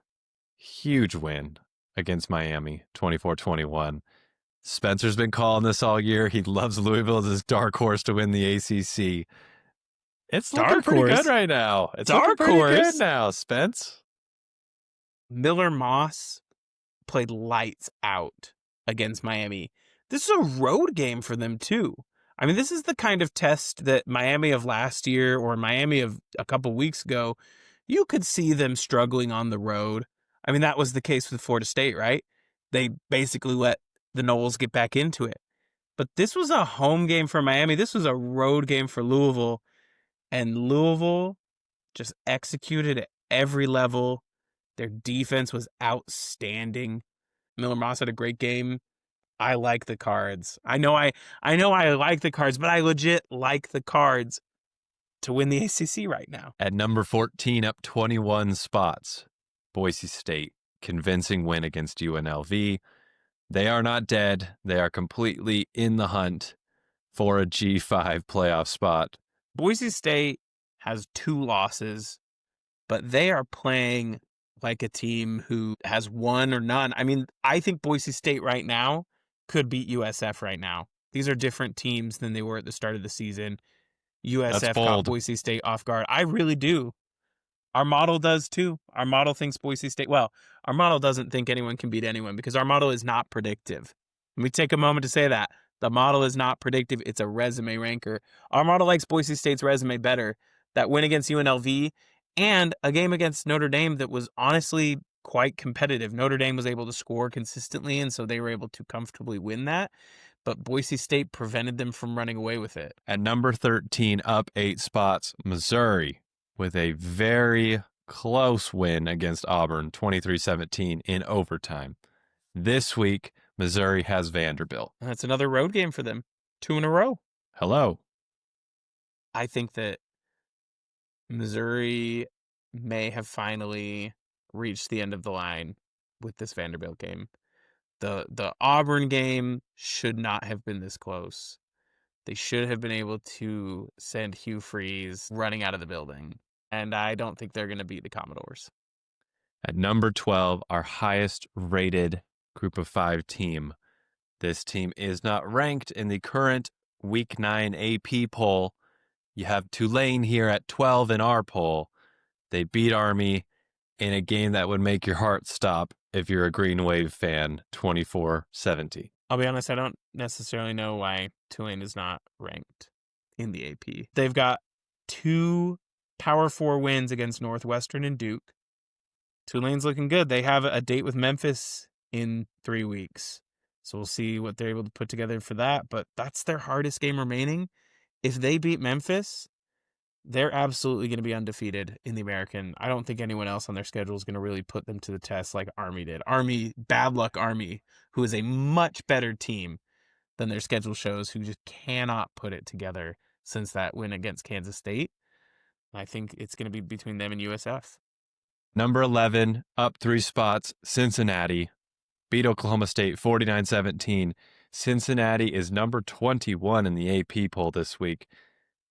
Speaker 1: Huge win against Miami, 24-21. Spencer's been calling this all year. He loves Louisville as his dark horse to win the ACC. It's looking pretty good right now. It's looking pretty good now, Spence.
Speaker 2: Miller Moss played lights out against Miami. This is a road game for them, too. I mean, this is the kind of test that Miami of last year or Miami of a couple weeks ago, you could see them struggling on the road. I mean, that was the case with Florida State, right? They basically let the Noles get back into it. But this was a home game for Miami. This was a road game for Louisville. And Louisville just executed at every level. Their defense was outstanding. Miller Moss had a great game. I like the Cards. I know I like the Cards, but I legit like the Cards to win the ACC right now.
Speaker 1: At number 14, up 21 spots, Boise State. Convincing win against UNLV. They are not dead. They are completely in the hunt for a G5 playoff spot.
Speaker 2: Boise State has 2 losses, but they are playing like a team who has 1 or none. I mean, I think Boise State right now could beat USF right now. These are different teams than they were at the start of the season. USF caught Boise State off guard. I really do. Our model does too. Our model thinks Boise State, well, our model doesn't think anyone can beat anyone because our model is not predictive. Let me take a moment to say that. The model is not predictive. It's a resume ranker. Our model likes Boise State's resume better. That win against UNLV and a game against Notre Dame that was honestly quite competitive. Notre Dame was able to score consistently, and so they were able to comfortably win that. But Boise State prevented them from running away with it.
Speaker 1: At number 13, up 8 spots, Missouri with a very close win against Auburn, 23-17 in overtime. This week, Missouri has Vanderbilt.
Speaker 2: That's another road game for them. 2 in a row.
Speaker 1: Hello.
Speaker 2: I think that Missouri may have finally reached the end of the line with this Vanderbilt game. The Auburn game should not have been this close. They should have been able to send Hugh Freeze running out of the building. And I don't think they're going to beat the Commodores.
Speaker 1: At number 12, our highest rated Group of 5 team. This team is not ranked in the current Week 9 AP poll. You have Tulane here at 12 in our poll. They beat Army in a game that would make your heart stop if you're a Green Wave fan, 24-17.
Speaker 2: I'll be honest, I don't necessarily know why Tulane is not ranked in the AP. They've got 2 Power 4 wins against Northwestern and Duke. Tulane's looking good. They have a date with Memphis in 3 weeks. So we'll see what they're able to put together for that. But that's their hardest game remaining. If they beat Memphis, they're absolutely going to be undefeated in the American. I don't think anyone else on their schedule is going to really put them to the test like Army did. Bad luck Army, who is a much better team than their schedule shows, who just cannot put it together since that win against Kansas State. I think it's going to be between them and USF.
Speaker 1: Number 11, up 3 spots, Cincinnati. Beat Oklahoma State 49-17. Cincinnati is number 21 in the AP poll this week.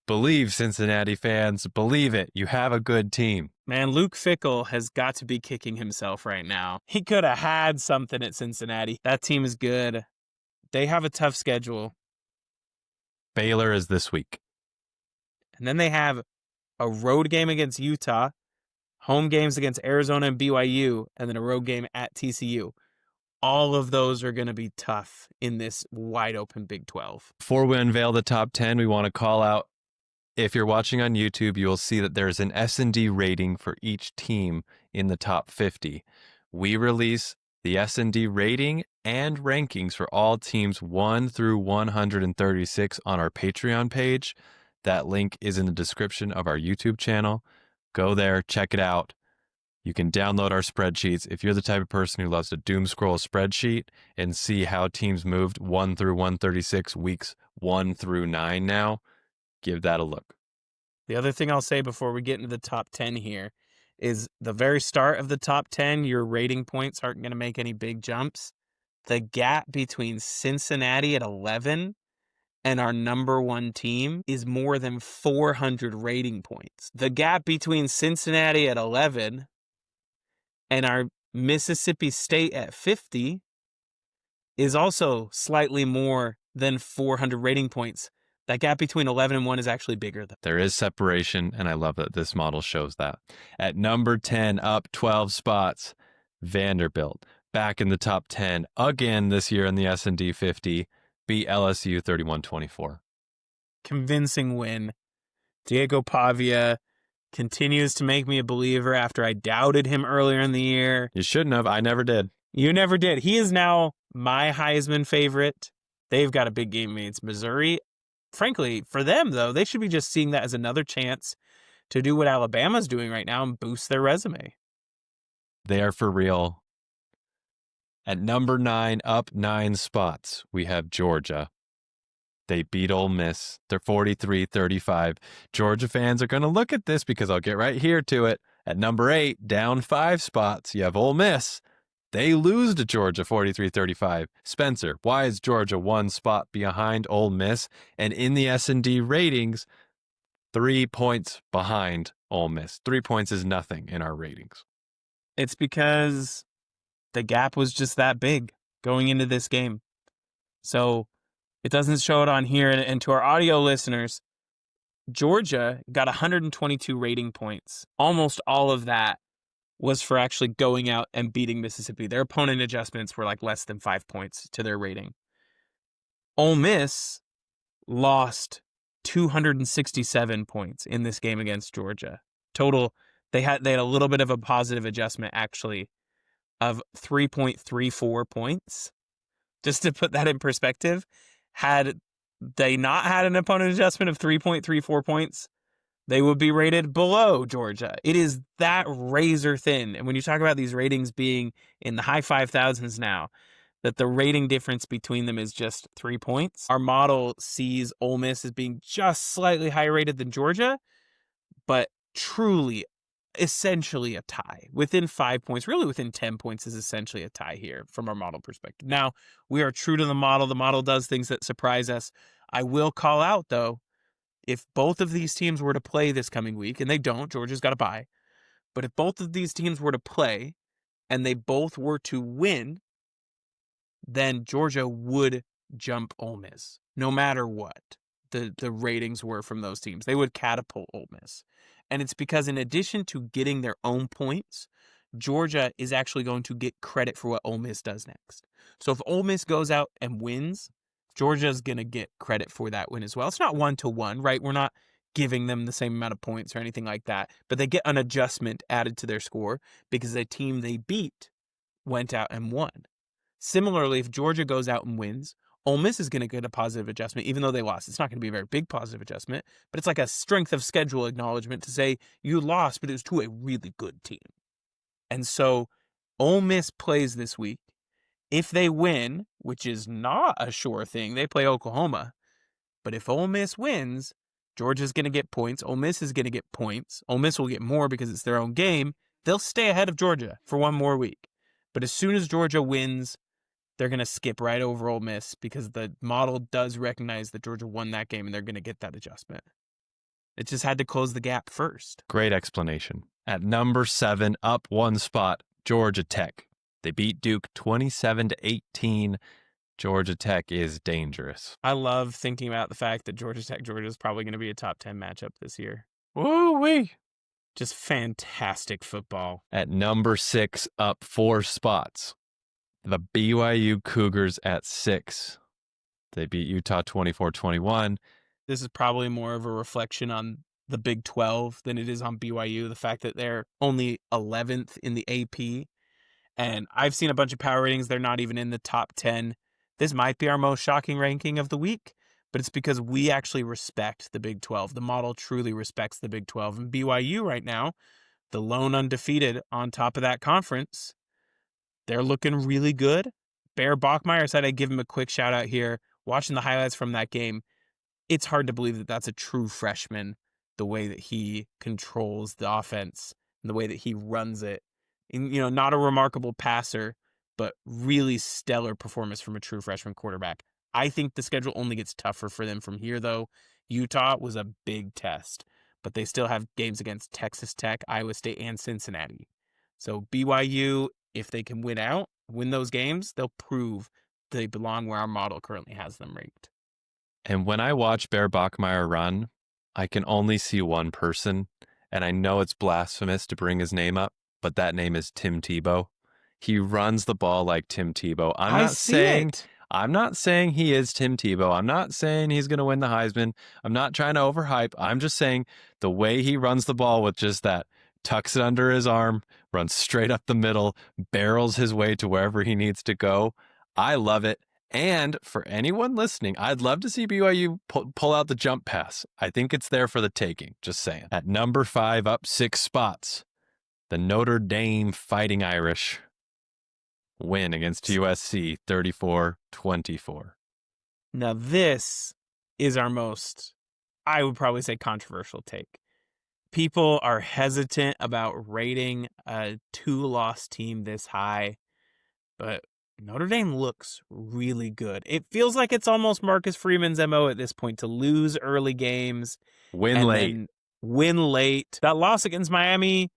Speaker 1: Believe, Cincinnati fans, believe it. You have a good team.
Speaker 2: Man, Luke Fickell has got to be kicking himself right now. He could have had something at Cincinnati. That team is good. They have a tough schedule.
Speaker 1: Baylor is this week.
Speaker 2: And then they have a road game against Utah, home games against Arizona and BYU, and then a road game at TCU. All of those are going to be tough in this wide open Big 12.
Speaker 1: Before we unveil the top 10, we want to call out, if you're watching on YouTube, you will see that there's an S&D rating for each team in the top 50. We release the S&D rating and rankings for all teams 1 through 136 on our Patreon page. That link is in the description of our YouTube channel. Go there, check it out. You can download our spreadsheets. If you're the type of person who loves to doom scroll a spreadsheet and see how teams moved 1 through 136, weeks 1 through 9 now, give that a look.
Speaker 2: The other thing I'll say before we get into the top 10 here is the very start of the top 10, your rating points aren't going to make any big jumps. The gap between Cincinnati at 11 and our number 1 team is more than 400 rating points. The gap between Cincinnati at 11 and our Mississippi State at 50 is also slightly more than 400 rating points. That gap between 11 and 1 is actually bigger.
Speaker 1: There is separation, and I love that this model shows that. At number 10, up 12 spots, Vanderbilt. Back in the top 10 again this year in the S&D 50, beat LSU 31-24.
Speaker 2: Convincing win. Diego Pavia continues to make me a believer after I doubted him earlier in the year.
Speaker 1: You shouldn't have. I never did.
Speaker 2: You never did. He is now my Heisman favorite. They've got a big game against Missouri. Frankly, for them, though, they should be just seeing that as another chance to do what Alabama's doing right now and boost their resume.
Speaker 1: They are for real. At number 9, up 9 spots, we have Georgia. They beat Ole Miss. They're 43-35. Georgia fans are going to look at this because I'll get right here to it. At number 8, down 5 spots, you have Ole Miss. They lose to Georgia 43-35. Spencer, why is Georgia 1 spot behind Ole Miss and in the S&D ratings 3 points behind Ole Miss? 3 points is nothing in our ratings.
Speaker 2: It's because the gap was just that big going into this game. So it doesn't show it on here. And to our audio listeners, Georgia got 122 rating points. Almost all of that was for actually going out and beating Mississippi. Their opponent adjustments were like less than 5 points to their rating. Ole Miss lost 267 points in this game against Georgia. Total, they had a little bit of a positive adjustment actually of 3.34 points. Just to put that in perspective, had they not had an opponent adjustment of 3.34 points, they would be rated below Georgia. It is that razor thin. And when you talk about these ratings being in the high 5,000s now, that the rating difference between them is just 3 points. Our model sees Ole Miss as being just slightly higher rated than Georgia, but truly, essentially a tie. Within 5 points, really within 10 points is essentially a tie here from our model perspective. Now, we are true to the model. The model does things that surprise us. I will call out, though, if both of these teams were to play this coming week, and they don't, Georgia's got to bye, but if both of these teams were to play and they both were to win, then Georgia would jump Ole Miss, no matter what the ratings were from those teams. They would catapult Ole Miss. And it's because in addition to getting their own points, Georgia is actually going to get credit for what Ole Miss does next. So if Ole Miss goes out and wins, Georgia's going to get credit for that win as well. It's not 1-to-1, right? We're not giving them the same amount of points or anything like that, but they get an adjustment added to their score because a team they beat went out and won. Similarly, if Georgia goes out and wins, Ole Miss is going to get a positive adjustment, even though they lost. It's not going to be a very big positive adjustment, but it's like a strength of schedule acknowledgement to say you lost, but it was to a really good team. And so Ole Miss plays this week. If they win, which is not a sure thing, they play Oklahoma. But if Ole Miss wins, Georgia's going to get points. Ole Miss is going to get points. Ole Miss will get more because it's their own game. They'll stay ahead of Georgia for one more week. But as soon as Georgia wins, they're going to skip right over Ole Miss because the model does recognize that Georgia won that game and they're going to get that adjustment. It just had to close the gap first.
Speaker 1: Great explanation. At number 7, up 1 spot, Georgia Tech. They beat Duke 27-18. Georgia Tech is dangerous.
Speaker 2: I love thinking about the fact that Georgia is probably going to be a top 10 matchup this year.
Speaker 1: Woo-wee.
Speaker 2: Just fantastic football.
Speaker 1: At number 6, up 4 spots, the BYU Cougars at 6. They beat Utah 24-21.
Speaker 2: This is probably more of a reflection on the Big 12 than it is on BYU. The fact that they're only 11th in the AP. And I've seen a bunch of power ratings. They're not even in the top 10. This might be our most shocking ranking of the week, but it's because we actually respect the Big 12. The model truly respects the Big 12. And BYU right now, the lone undefeated on top of that conference, they're looking really good. Bear Bachmeier said I'd give him a quick shout out here. Watching the highlights from that game, it's hard to believe that that's a true freshman, the way that he controls the offense and the way that he runs it. And, not a remarkable passer, but really stellar performance from a true freshman quarterback. I think the schedule only gets tougher for them from here, though. Utah was a big test, but they still have games against Texas Tech, Iowa State, and Cincinnati. So BYU, if they can win those games, they'll prove they belong where our model currently has them ranked.
Speaker 1: And when I watch Bear Bachmeier run, I can only see one person, and I know it's blasphemous to bring his name up, but that name is Tim Tebow. He runs the ball like Tim Tebow. I'm not saying he is Tim Tebow. I'm not saying he's going to win the Heisman. I'm not trying to overhype. I'm just saying the way he runs the ball with just that, tucks it under his arm, runs straight up the middle, barrels his way to wherever he needs to go. I love it. And for anyone listening, I'd love to see BYU pull out the jump pass. I think it's there for the taking, just saying. At number 5, up 6 spots, the Notre Dame Fighting Irish win against USC 34-24.
Speaker 2: Now this is our most, I would probably say, controversial take. People are hesitant about rating a 2-loss team this high, but Notre Dame looks really good. It feels like it's almost Marcus Freeman's MO at this point to lose early games.
Speaker 1: Win late.
Speaker 2: That loss against Miami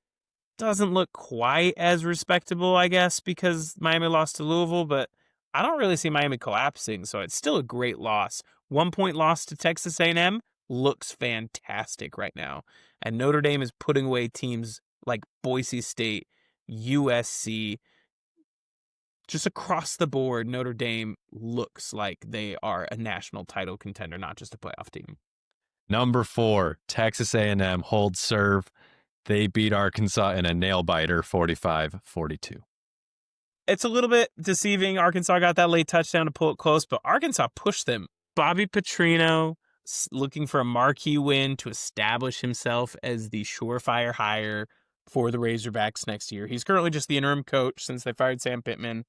Speaker 2: doesn't look quite as respectable, I guess, because Miami lost to Louisville, but I don't really see Miami collapsing, so it's still a great loss. 1-point loss to Texas A&M looks fantastic right now. And Notre Dame is putting away teams like Boise State, USC. Just across the board, Notre Dame looks like they are a national title contender, not just a playoff team.
Speaker 1: Number 4, Texas A&M holds serve. They beat Arkansas in a nail-biter 45-42.
Speaker 2: It's a little bit deceiving. Arkansas got that late touchdown to pull it close, but Arkansas pushed them. Bobby Petrino looking for a marquee win to establish himself as the surefire hire for the Razorbacks next year. He's currently just the interim coach since they fired Sam Pittman.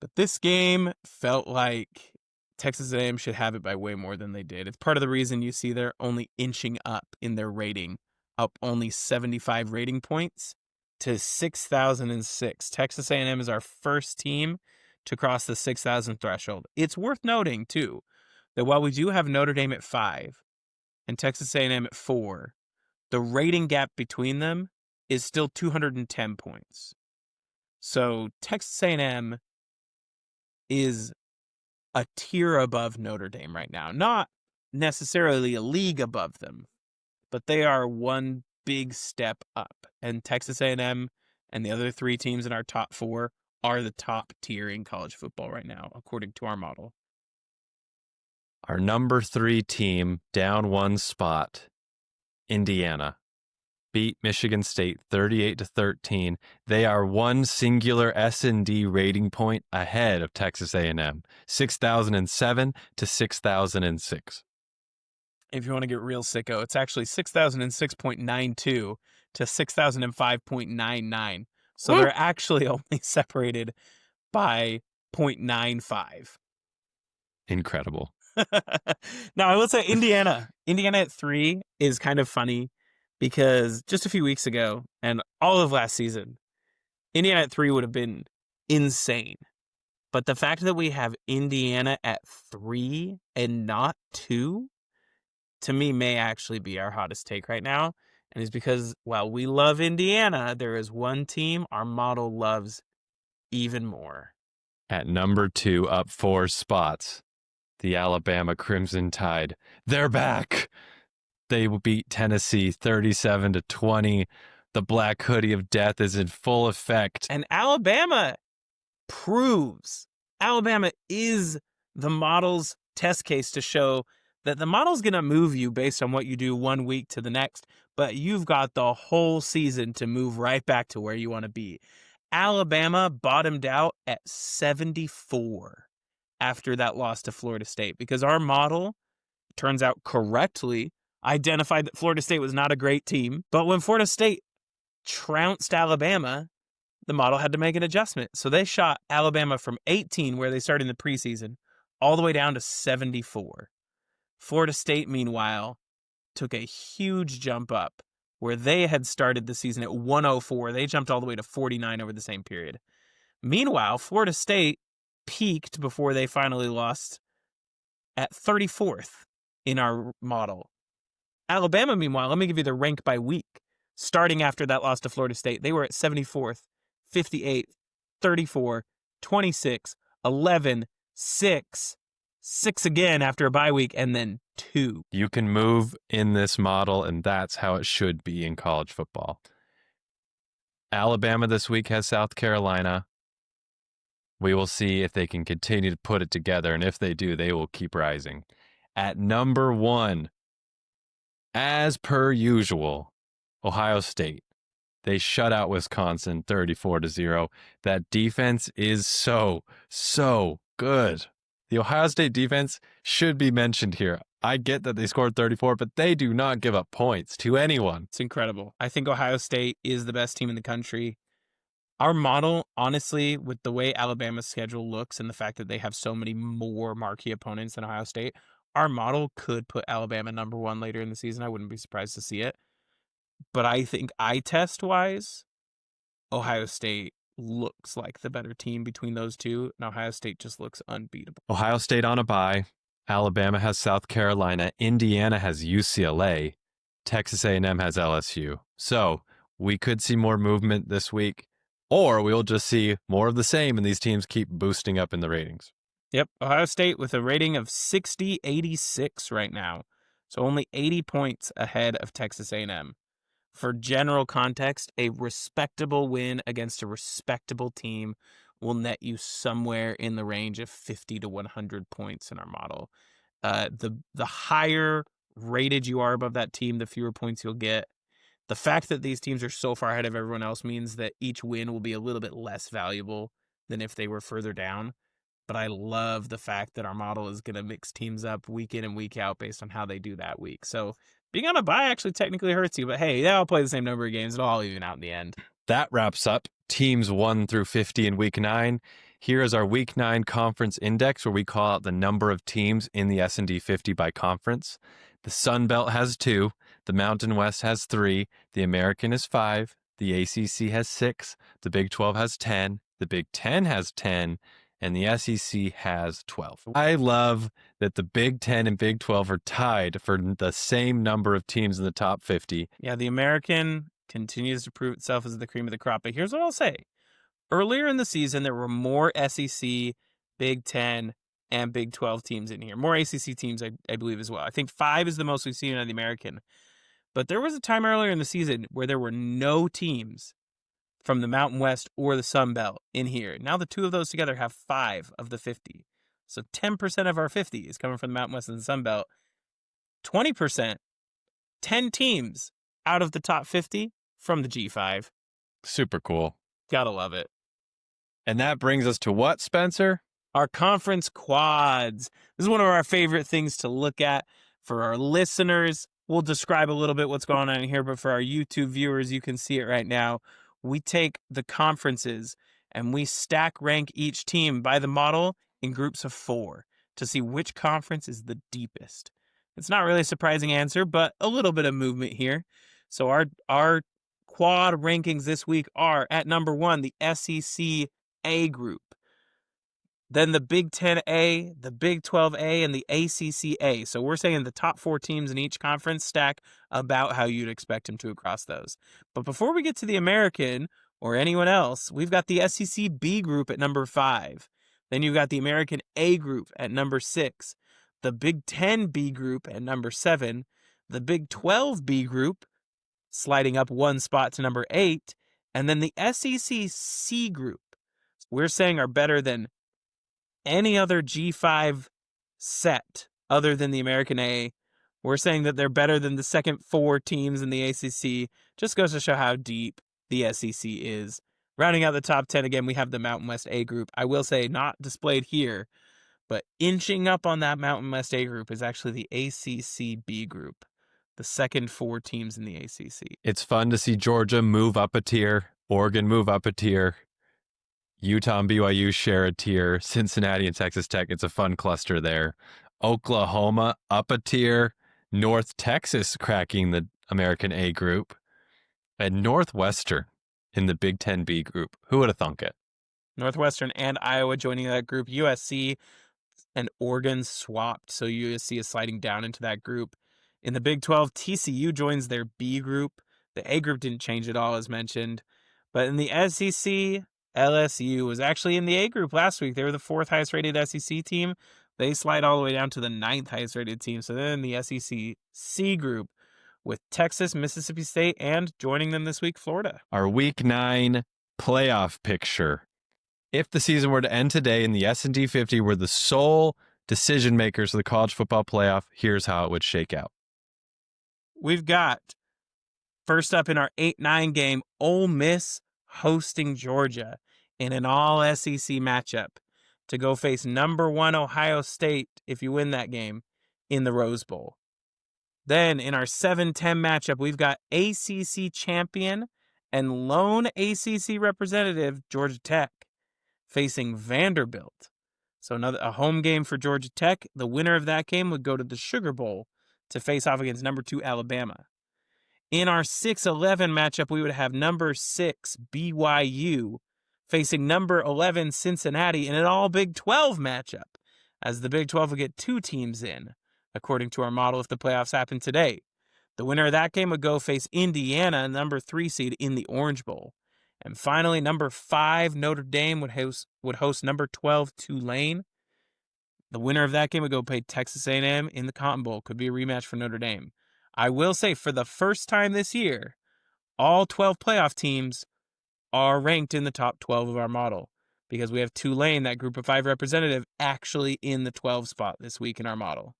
Speaker 2: But this game felt like Texas A&M should have it by way more than they did. It's part of the reason you see they're only inching up in their rating, up only 75 rating points to 6,006. Texas A&M is our first team to cross the 6,000 threshold. It's worth noting, too, that while we do have Notre Dame at 5 and Texas A&M at 4, the rating gap between them is still 210 points. So Texas A&M is a tier above Notre Dame right now. Not necessarily a league above them, but they are one big step up. And Texas A&M and the other 3 teams in our top 4 are the top tier in college football right now, according to our model.
Speaker 1: Our number 3 team, down one spot, Indiana, beat Michigan State 38-13. They are one singular S&D rating point ahead of Texas A&M, 6,007 to 6,006.
Speaker 2: If you want to get real sicko, it's actually 6,006.92 to 6,005.99. So
Speaker 1: Woo!
Speaker 2: they're actually only separated by 0.95.
Speaker 1: Incredible.
Speaker 2: Now, I will say Indiana at 3 is kind of funny because just a few weeks ago and all of last season, Indiana at 3 would have been insane. But the fact that we have Indiana at 3 and not 2, to me, may actually be our hottest take right now. And it's because while we love Indiana, there is one team our model loves even more.
Speaker 1: At number 2, up 4 spots, the Alabama Crimson Tide. They're back. They will beat Tennessee 37-20. The black hoodie of death is in full effect.
Speaker 2: And Alabama is the model's test case to show that the model's going to move you based on what you do one week to the next, but you've got the whole season to move right back to where you want to be. Alabama bottomed out at 74 after that loss to Florida State because our model, turns out correctly, identified that Florida State was not a great team. But when Florida State trounced Alabama, the model had to make an adjustment. So they shot Alabama from 18, where they started in the preseason, all the way down to 74. Florida State, meanwhile, took a huge jump up where they had started the season at 104. They jumped all the way to 49 over the same period. Meanwhile, Florida State peaked before they finally lost at 34th in our model. Alabama, meanwhile, let me give you the rank by week. Starting after that loss to Florida State, they were at 74th, 58th, 34, 26, 11, 6, 6 again after a bye week, and then 2.
Speaker 1: You can move in this model, and that's how it should be in college football. Alabama this week has South Carolina. We will see if they can continue to put it together, and if they do, they will keep rising. At number 1, as per usual, Ohio State. They shut out Wisconsin 34-0. That defense is so good. The Ohio State defense should be mentioned here. I get that they scored 34, but they do not give up points to anyone.
Speaker 2: It's incredible. I think Ohio State is the best team in the country. Our model, honestly, with the way Alabama's schedule looks and the fact that they have so many more marquee opponents than Ohio State, our model could put Alabama number 1 later in the season. I wouldn't be surprised to see it. But I think eye test-wise, Ohio State looks like the better team between those two, and Ohio State just looks unbeatable.
Speaker 1: Ohio State on a bye. Alabama has South Carolina. Indiana has UCLA. Texas A&M has LSU. So we could see more movement this week, or we'll just see more of the same, and these teams keep boosting up in the ratings.
Speaker 2: Yep, Ohio State with a rating of 60-86 right now, so only 80 points ahead of Texas A&M. For general context, a respectable win against a respectable team will net you somewhere in the range of 50 to 100 points in our model. The higher rated you are above that team, the fewer points you'll get. The fact that these teams are so far ahead of everyone else means that each win will be a little bit less valuable than if they were further down. But I love the fact that our model is going to mix teams up week in and week out based on how they do that week. So being on a bye actually technically hurts you, but hey, they all play the same number of games. It'll all even out in the end.
Speaker 1: That wraps up teams 1 through 50 in week 9. Here is our week 9 conference index, where we call out the number of teams in the S&D 50 by conference. The Sun Belt has 2, the Mountain West has 3, the American is 5, the ACC has 6, the Big 12 has 10, the Big 10 has 10, and the SEC has 12. I love that the Big 10 and Big 12 are tied for the same number of teams in the top 50.
Speaker 2: Yeah, the American continues to prove itself as the cream of the crop. But here's what I'll say. Earlier in the season, there were more SEC, Big 10, and Big 12 teams in here. More ACC teams, I believe, as well. I think 5 is the most we've seen out of the American. But there was a time earlier in the season where there were no teams from the Mountain West or the Sun Belt in here. Now the two of those together have 5 of the 50. So 10% of our 50 is coming from the Mountain West and the Sun Belt. 20%, 10 teams out of the top 50 from the G5.
Speaker 1: Super cool.
Speaker 2: Gotta love it.
Speaker 1: And that brings us to what, Spencer?
Speaker 2: Our conference quads. This is one of our favorite things to look at for our listeners. We'll describe a little bit what's going on here, but for our YouTube viewers, you can see it right now. We take the conferences and we stack rank each team by the model in groups of 4 to see which conference is the deepest. It's not really a surprising answer, but a little bit of movement here. So our quad rankings this week are at number 1, the SEC A group. Then the Big 10A, the Big 12A, and the ACCA. So we're saying the top 4 teams in each conference stack about how you'd expect them to across those. But before we get to the American or anyone else, we've got the SEC B group at number 5. Then you've got the American A group at number 6. The Big 10 B group at number 7. The Big 12 B group sliding up 1 spot to number 8. And then the SEC C group, we're saying are better than any other G5 set other than the American A. We're saying that they're better than the second 4 teams in the ACC. Just goes to show how deep the SEC is. Rounding out the top 10, again, we have the Mountain West A group. I will say, not displayed here, but inching up on that Mountain West A group is actually the ACC B group, the second 4 teams in the ACC.
Speaker 1: It's fun to see Georgia move up a tier, Oregon move up a tier, Utah and BYU share a tier, Cincinnati and Texas Tech, it's a fun cluster there. Oklahoma up a tier, North Texas cracking the American A group, and Northwestern in the Big 10 B group. Who would have thunk it?
Speaker 2: Northwestern and Iowa joining that group. USC and Oregon swapped, so USC is sliding down into that group. In the Big 12, TCU joins their B group. The A group didn't change at all, as mentioned. But in the SEC, LSU was actually in the A group last week. They were the 4th highest rated SEC team. They slide all the way down to the 9th highest rated team. So then the SEC C group with Texas, Mississippi State, and joining them this week, Florida.
Speaker 1: Our Week 9 playoff picture. If the season were to end today and the S&D 50 were the sole decision makers of the college football playoff, here's how it would shake out.
Speaker 2: We've got, first up in our 8-9 game, Ole Miss hosting Georgia in an all-SEC matchup to go face number 1 Ohio State, if you win that game, in the Rose Bowl. Then in our 7-10 matchup, we've got ACC champion and lone ACC representative, Georgia Tech, facing Vanderbilt. So a home game for Georgia Tech. The winner of that game would go to the Sugar Bowl to face off against number 2 Alabama. In our 6-11 matchup, we would have number 6 BYU facing number 11 Cincinnati in an all Big 12 matchup, as the Big 12 would get 2 teams in, according to our model if the playoffs happen today. The winner of that game would go face Indiana, number 3 seed, in the Orange Bowl. And finally, number 5 Notre Dame would host number 12 Tulane. The winner of that game would go play Texas A&M in the Cotton Bowl. Could be a rematch for Notre Dame. I will say, for the first time this year, all 12 playoff teams are ranked in the top 12 of our model, because we have Tulane, that group of 5 representative, actually in the 12 spot this week in our model.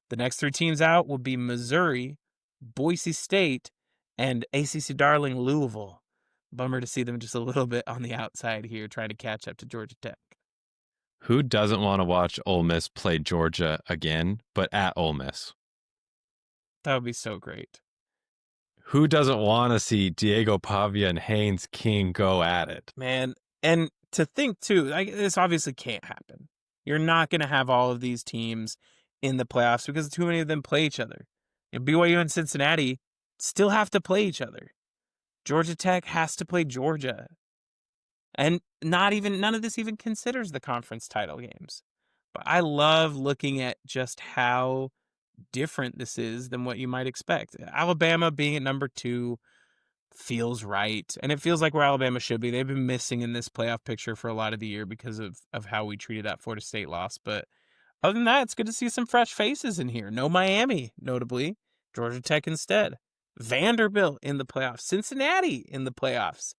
Speaker 2: The next 3 teams out will be Missouri, Boise State, and ACC darling Louisville. Bummer to see them just a little bit on the outside here, trying to catch up to Georgia Tech.
Speaker 1: Who doesn't want to watch Ole Miss play Georgia again, but at Ole Miss?
Speaker 2: That would be so great.
Speaker 1: Who doesn't want to see Diego Pavia and Haynes King go at it?
Speaker 2: Man, and to think, too, this obviously can't happen. You're not going to have all of these teams in the playoffs because too many of them play each other. BYU and Cincinnati still have to play each other. Georgia Tech has to play Georgia. And none of this even considers the conference title games. But I love looking at just how different this is than what you might expect. Alabama being at number 2 feels right. And it feels like where Alabama should be. They've been missing in this playoff picture for a lot of the year because of how we treated that Florida State loss. But other than that, it's good to see some fresh faces in here. No Miami, notably. Georgia Tech instead. Vanderbilt in the playoffs. Cincinnati in the playoffs.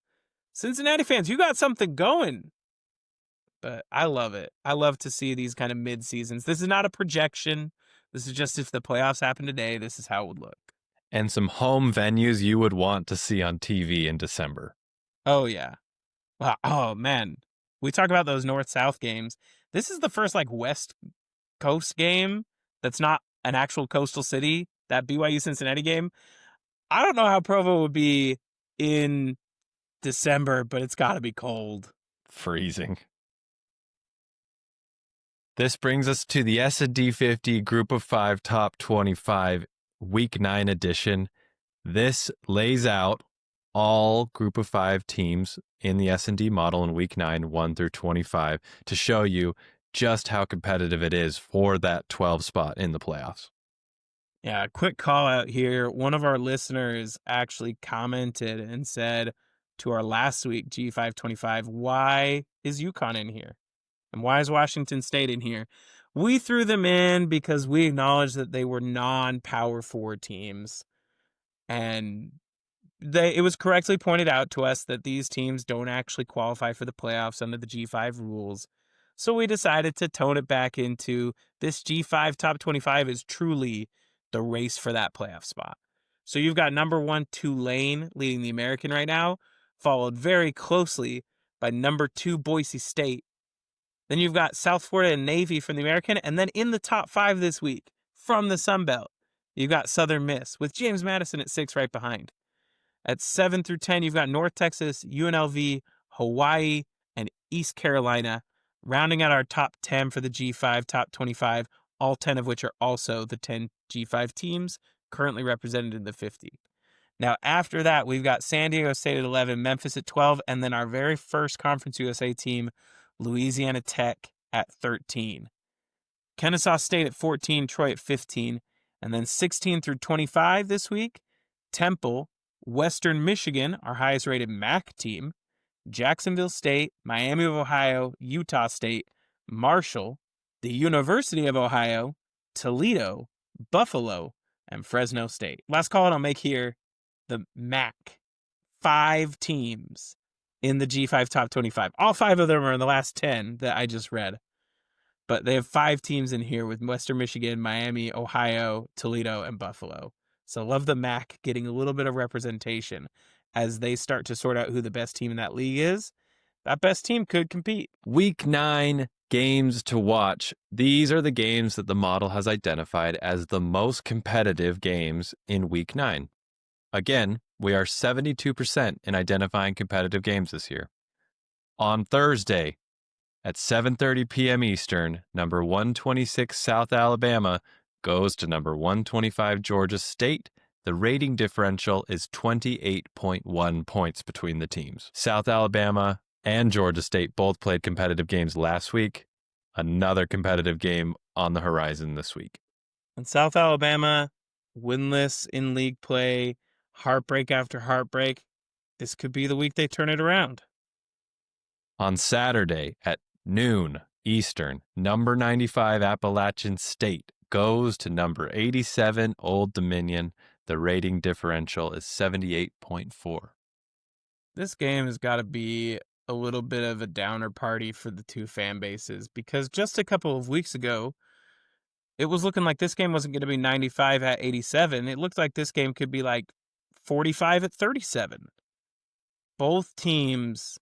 Speaker 2: Cincinnati fans, you got something going. but I love it. I love to see these kind of mid seasons. This is not a projection. This is just if the playoffs happen today, this is how it would look.
Speaker 1: And some home venues you would want to see on TV in December.
Speaker 2: Oh yeah. Wow. Oh man. We talk about those north south games. This is the first like West Coast game that's not an actual coastal city. That BYU Cincinnati game. I don't know how Provo would be in December, but it's got to be cold.
Speaker 1: Freezing. This brings us to the S&D 50 Group of 5 Top 25 Week 9 edition. This lays out all Group of 5 teams in the S&D model in Week 9, 1 through 25, to show you just how competitive it is for that 12 spot in the playoffs.
Speaker 2: Yeah, quick call out here. One of our listeners actually commented and said to our last week G525, why is UConn in here? And why is Washington State in here? We threw them in because we acknowledged that they were non-Power 4 teams. And it was correctly pointed out to us that these teams don't actually qualify for the playoffs under the G5 rules. So we decided to tone it back into this G5 Top 25 is truly the race for that playoff spot. So you've got number 1 Tulane leading the American right now, followed very closely by number 2 Boise State. Then you've got South Florida and Navy from the American, and then in the top 5 this week from the Sun Belt, you've got Southern Miss with James Madison at 6 right behind. At 7 through 10, you've got North Texas, UNLV, Hawaii, and East Carolina, rounding out our top 10 for the G5 Top 25, all 10 of which are also the 10 G5 teams currently represented in the 50. Now, after that, we've got San Diego State at 11, Memphis at 12, and then our very first Conference USA team, Louisiana Tech, at 13. Kennesaw State at 14, Troy at 15, and then 16 through 25 this week, Temple, Western Michigan, our highest rated MAC team, Jacksonville State, Miami of Ohio, Utah State, Marshall, the University of Ohio, Toledo, Buffalo, and Fresno State. Last call I'll make here, the MAC. 5 teams in the G5 Top 25. All 5 of them are in the last 10 that I just read. But they have 5 teams in here with Western Michigan, Miami, Ohio, Toledo, and Buffalo. So love the MAC getting a little bit of representation as they start to sort out who the best team in that league is. That best team could compete.
Speaker 1: Week 9 games to watch. These are the games that the model has identified as the most competitive games in Week 9. Again, we are 72% in identifying competitive games this year. On Thursday at 7:30 p.m. Eastern, number 126 South Alabama goes to number 125 Georgia State. The rating differential is 28.1 points between the teams. South Alabama and Georgia State both played competitive games last week. Another competitive game on the horizon this week.
Speaker 2: And South Alabama, winless in league play, heartbreak after heartbreak. This could be the week they turn it around.
Speaker 1: On Saturday at noon Eastern, number 95 Appalachian State goes to number 87 Old Dominion. The rating differential is 78.4.
Speaker 2: This game has got to be a little bit of a downer party for the two fan bases because just a couple of weeks ago, it was looking like this game wasn't going to be 95 at 87. It looked like this game could be like 45 at 37. Both teams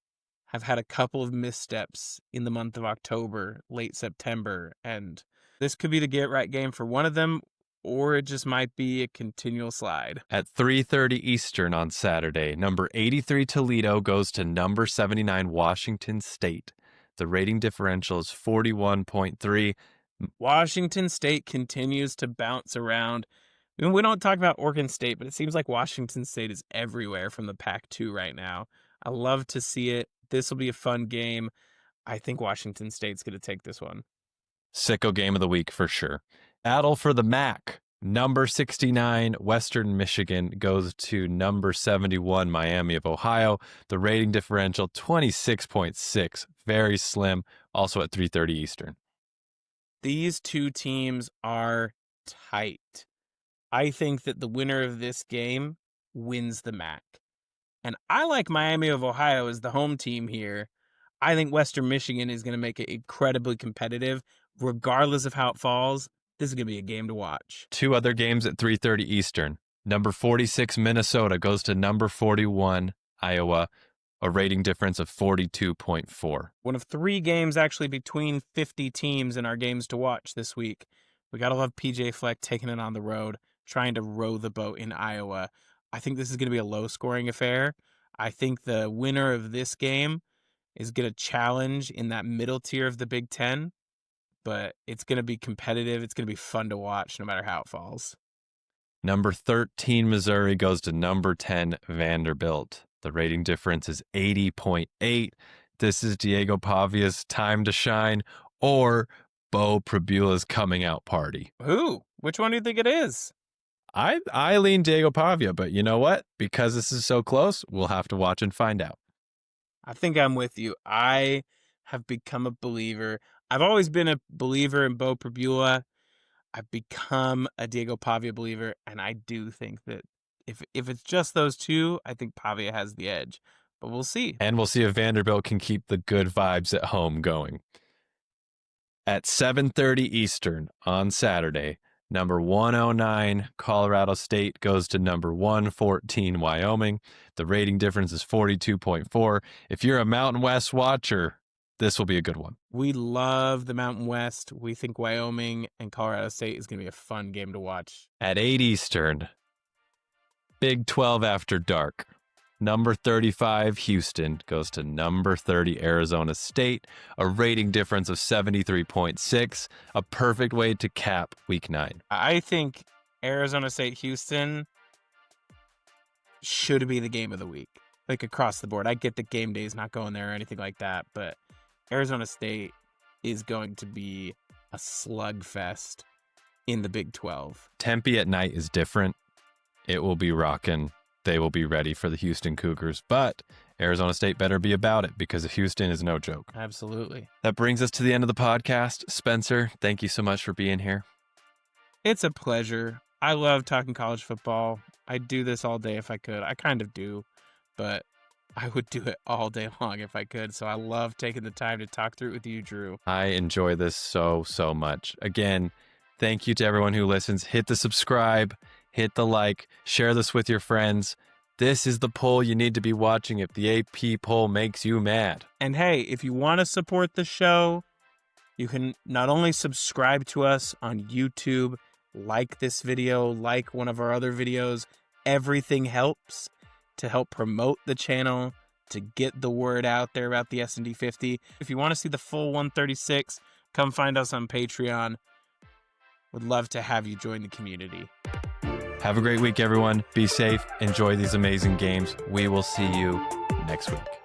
Speaker 2: have had a couple of missteps in the month of October, late September, and this could be the get-right game for one of them, or it just might be a continual slide.
Speaker 1: At 3:30 Eastern on Saturday, number 83 Toledo goes to number 79 Washington State. The rating differential is 41.3.
Speaker 2: Washington State continues to bounce around. I mean, we don't talk about Oregon State, but it seems like Washington State is everywhere from the Pac-2 right now. I love to see it. This will be a fun game. I think Washington State's going to take this one.
Speaker 1: Sicko game of the week for sure. Battle for the MAC. Number 69 Western Michigan goes to number 71 Miami of Ohio. The rating differential 26.6. Very slim. Also at 3:30 Eastern.
Speaker 2: These two teams are tight. I think that the winner of this game wins the MAC. And I like Miami of Ohio as the home team here. I think Western Michigan is going to make it incredibly competitive, regardless of how it falls. This is going to be a game to watch.
Speaker 1: 2 other games at 3:30 Eastern. Number 46 Minnesota goes to number 41 Iowa, a rating difference of 42.4.
Speaker 2: One of 3 games actually between 50 teams in our games to watch this week. We got to love PJ Fleck taking it on the road, trying to row the boat in Iowa. I think this is going to be a low-scoring affair. I think the winner of this game is going to challenge in that middle tier of the Big Ten, but it's going to be competitive. It's going to be fun to watch no matter how it falls.
Speaker 1: Number 13 Missouri goes to number 10 Vanderbilt. The rating difference is 80.8. This is Diego Pavia's time to shine, or Bo Prabula's coming out party.
Speaker 2: Who? Which one do you think it is?
Speaker 1: I lean Diego Pavia, but you know what? Because this is so close, we'll have to watch and find out.
Speaker 2: I think I'm with you. I have become a believer. I've always been a believer in Bo Prabula. I've become a Diego Pavia believer, and I do think that if it's just those two, I think Pavia has the edge. But we'll see.
Speaker 1: And we'll see if Vanderbilt can keep the good vibes at home going. At 7:30 Eastern on Saturday, number 109 Colorado State goes to number 114 Wyoming. The rating difference is 42.4. If you're a Mountain West watcher, this will be a good one.
Speaker 2: We love the Mountain West. We think Wyoming and Colorado State is going to be a fun game to watch.
Speaker 1: At 8 Eastern, Big 12 after dark. Number 35 Houston goes to number 30 Arizona State, a rating difference of 73.6, a perfect way to cap week 9.
Speaker 2: I think Arizona State Houston should be the game of the week, like across the board. I get that game day is not going there or anything like that, but Arizona State is going to be a slugfest in the Big 12.
Speaker 1: Tempe at night is different. It will be rocking. They will be ready for the Houston Cougars, but Arizona State better be about it because Houston is no joke.
Speaker 2: Absolutely.
Speaker 1: That brings us to the end of the podcast. Spencer, thank you so much for being here.
Speaker 2: It's a pleasure. I love talking college football. I'd do this all day if I could. I kind of do, but I would do it all day long if I could. So I love taking the time to talk through it with you, Drew.
Speaker 1: I enjoy this so much. Again, thank you to everyone who listens. Hit the subscribe, hit the like, share this with your friends. This is the poll you need to be watching if the AP poll makes you mad.
Speaker 2: And hey, if you want to support the show, you can not only subscribe to us on YouTube, like this video, like one of our other videos. Everything helps to help promote the channel, to get the word out there about the S&D 50. If you want to see the full 136, come find us on Patreon. Would love to have you join the community.
Speaker 1: Have a great week, everyone. Be safe. Enjoy these amazing games. We will see you next week.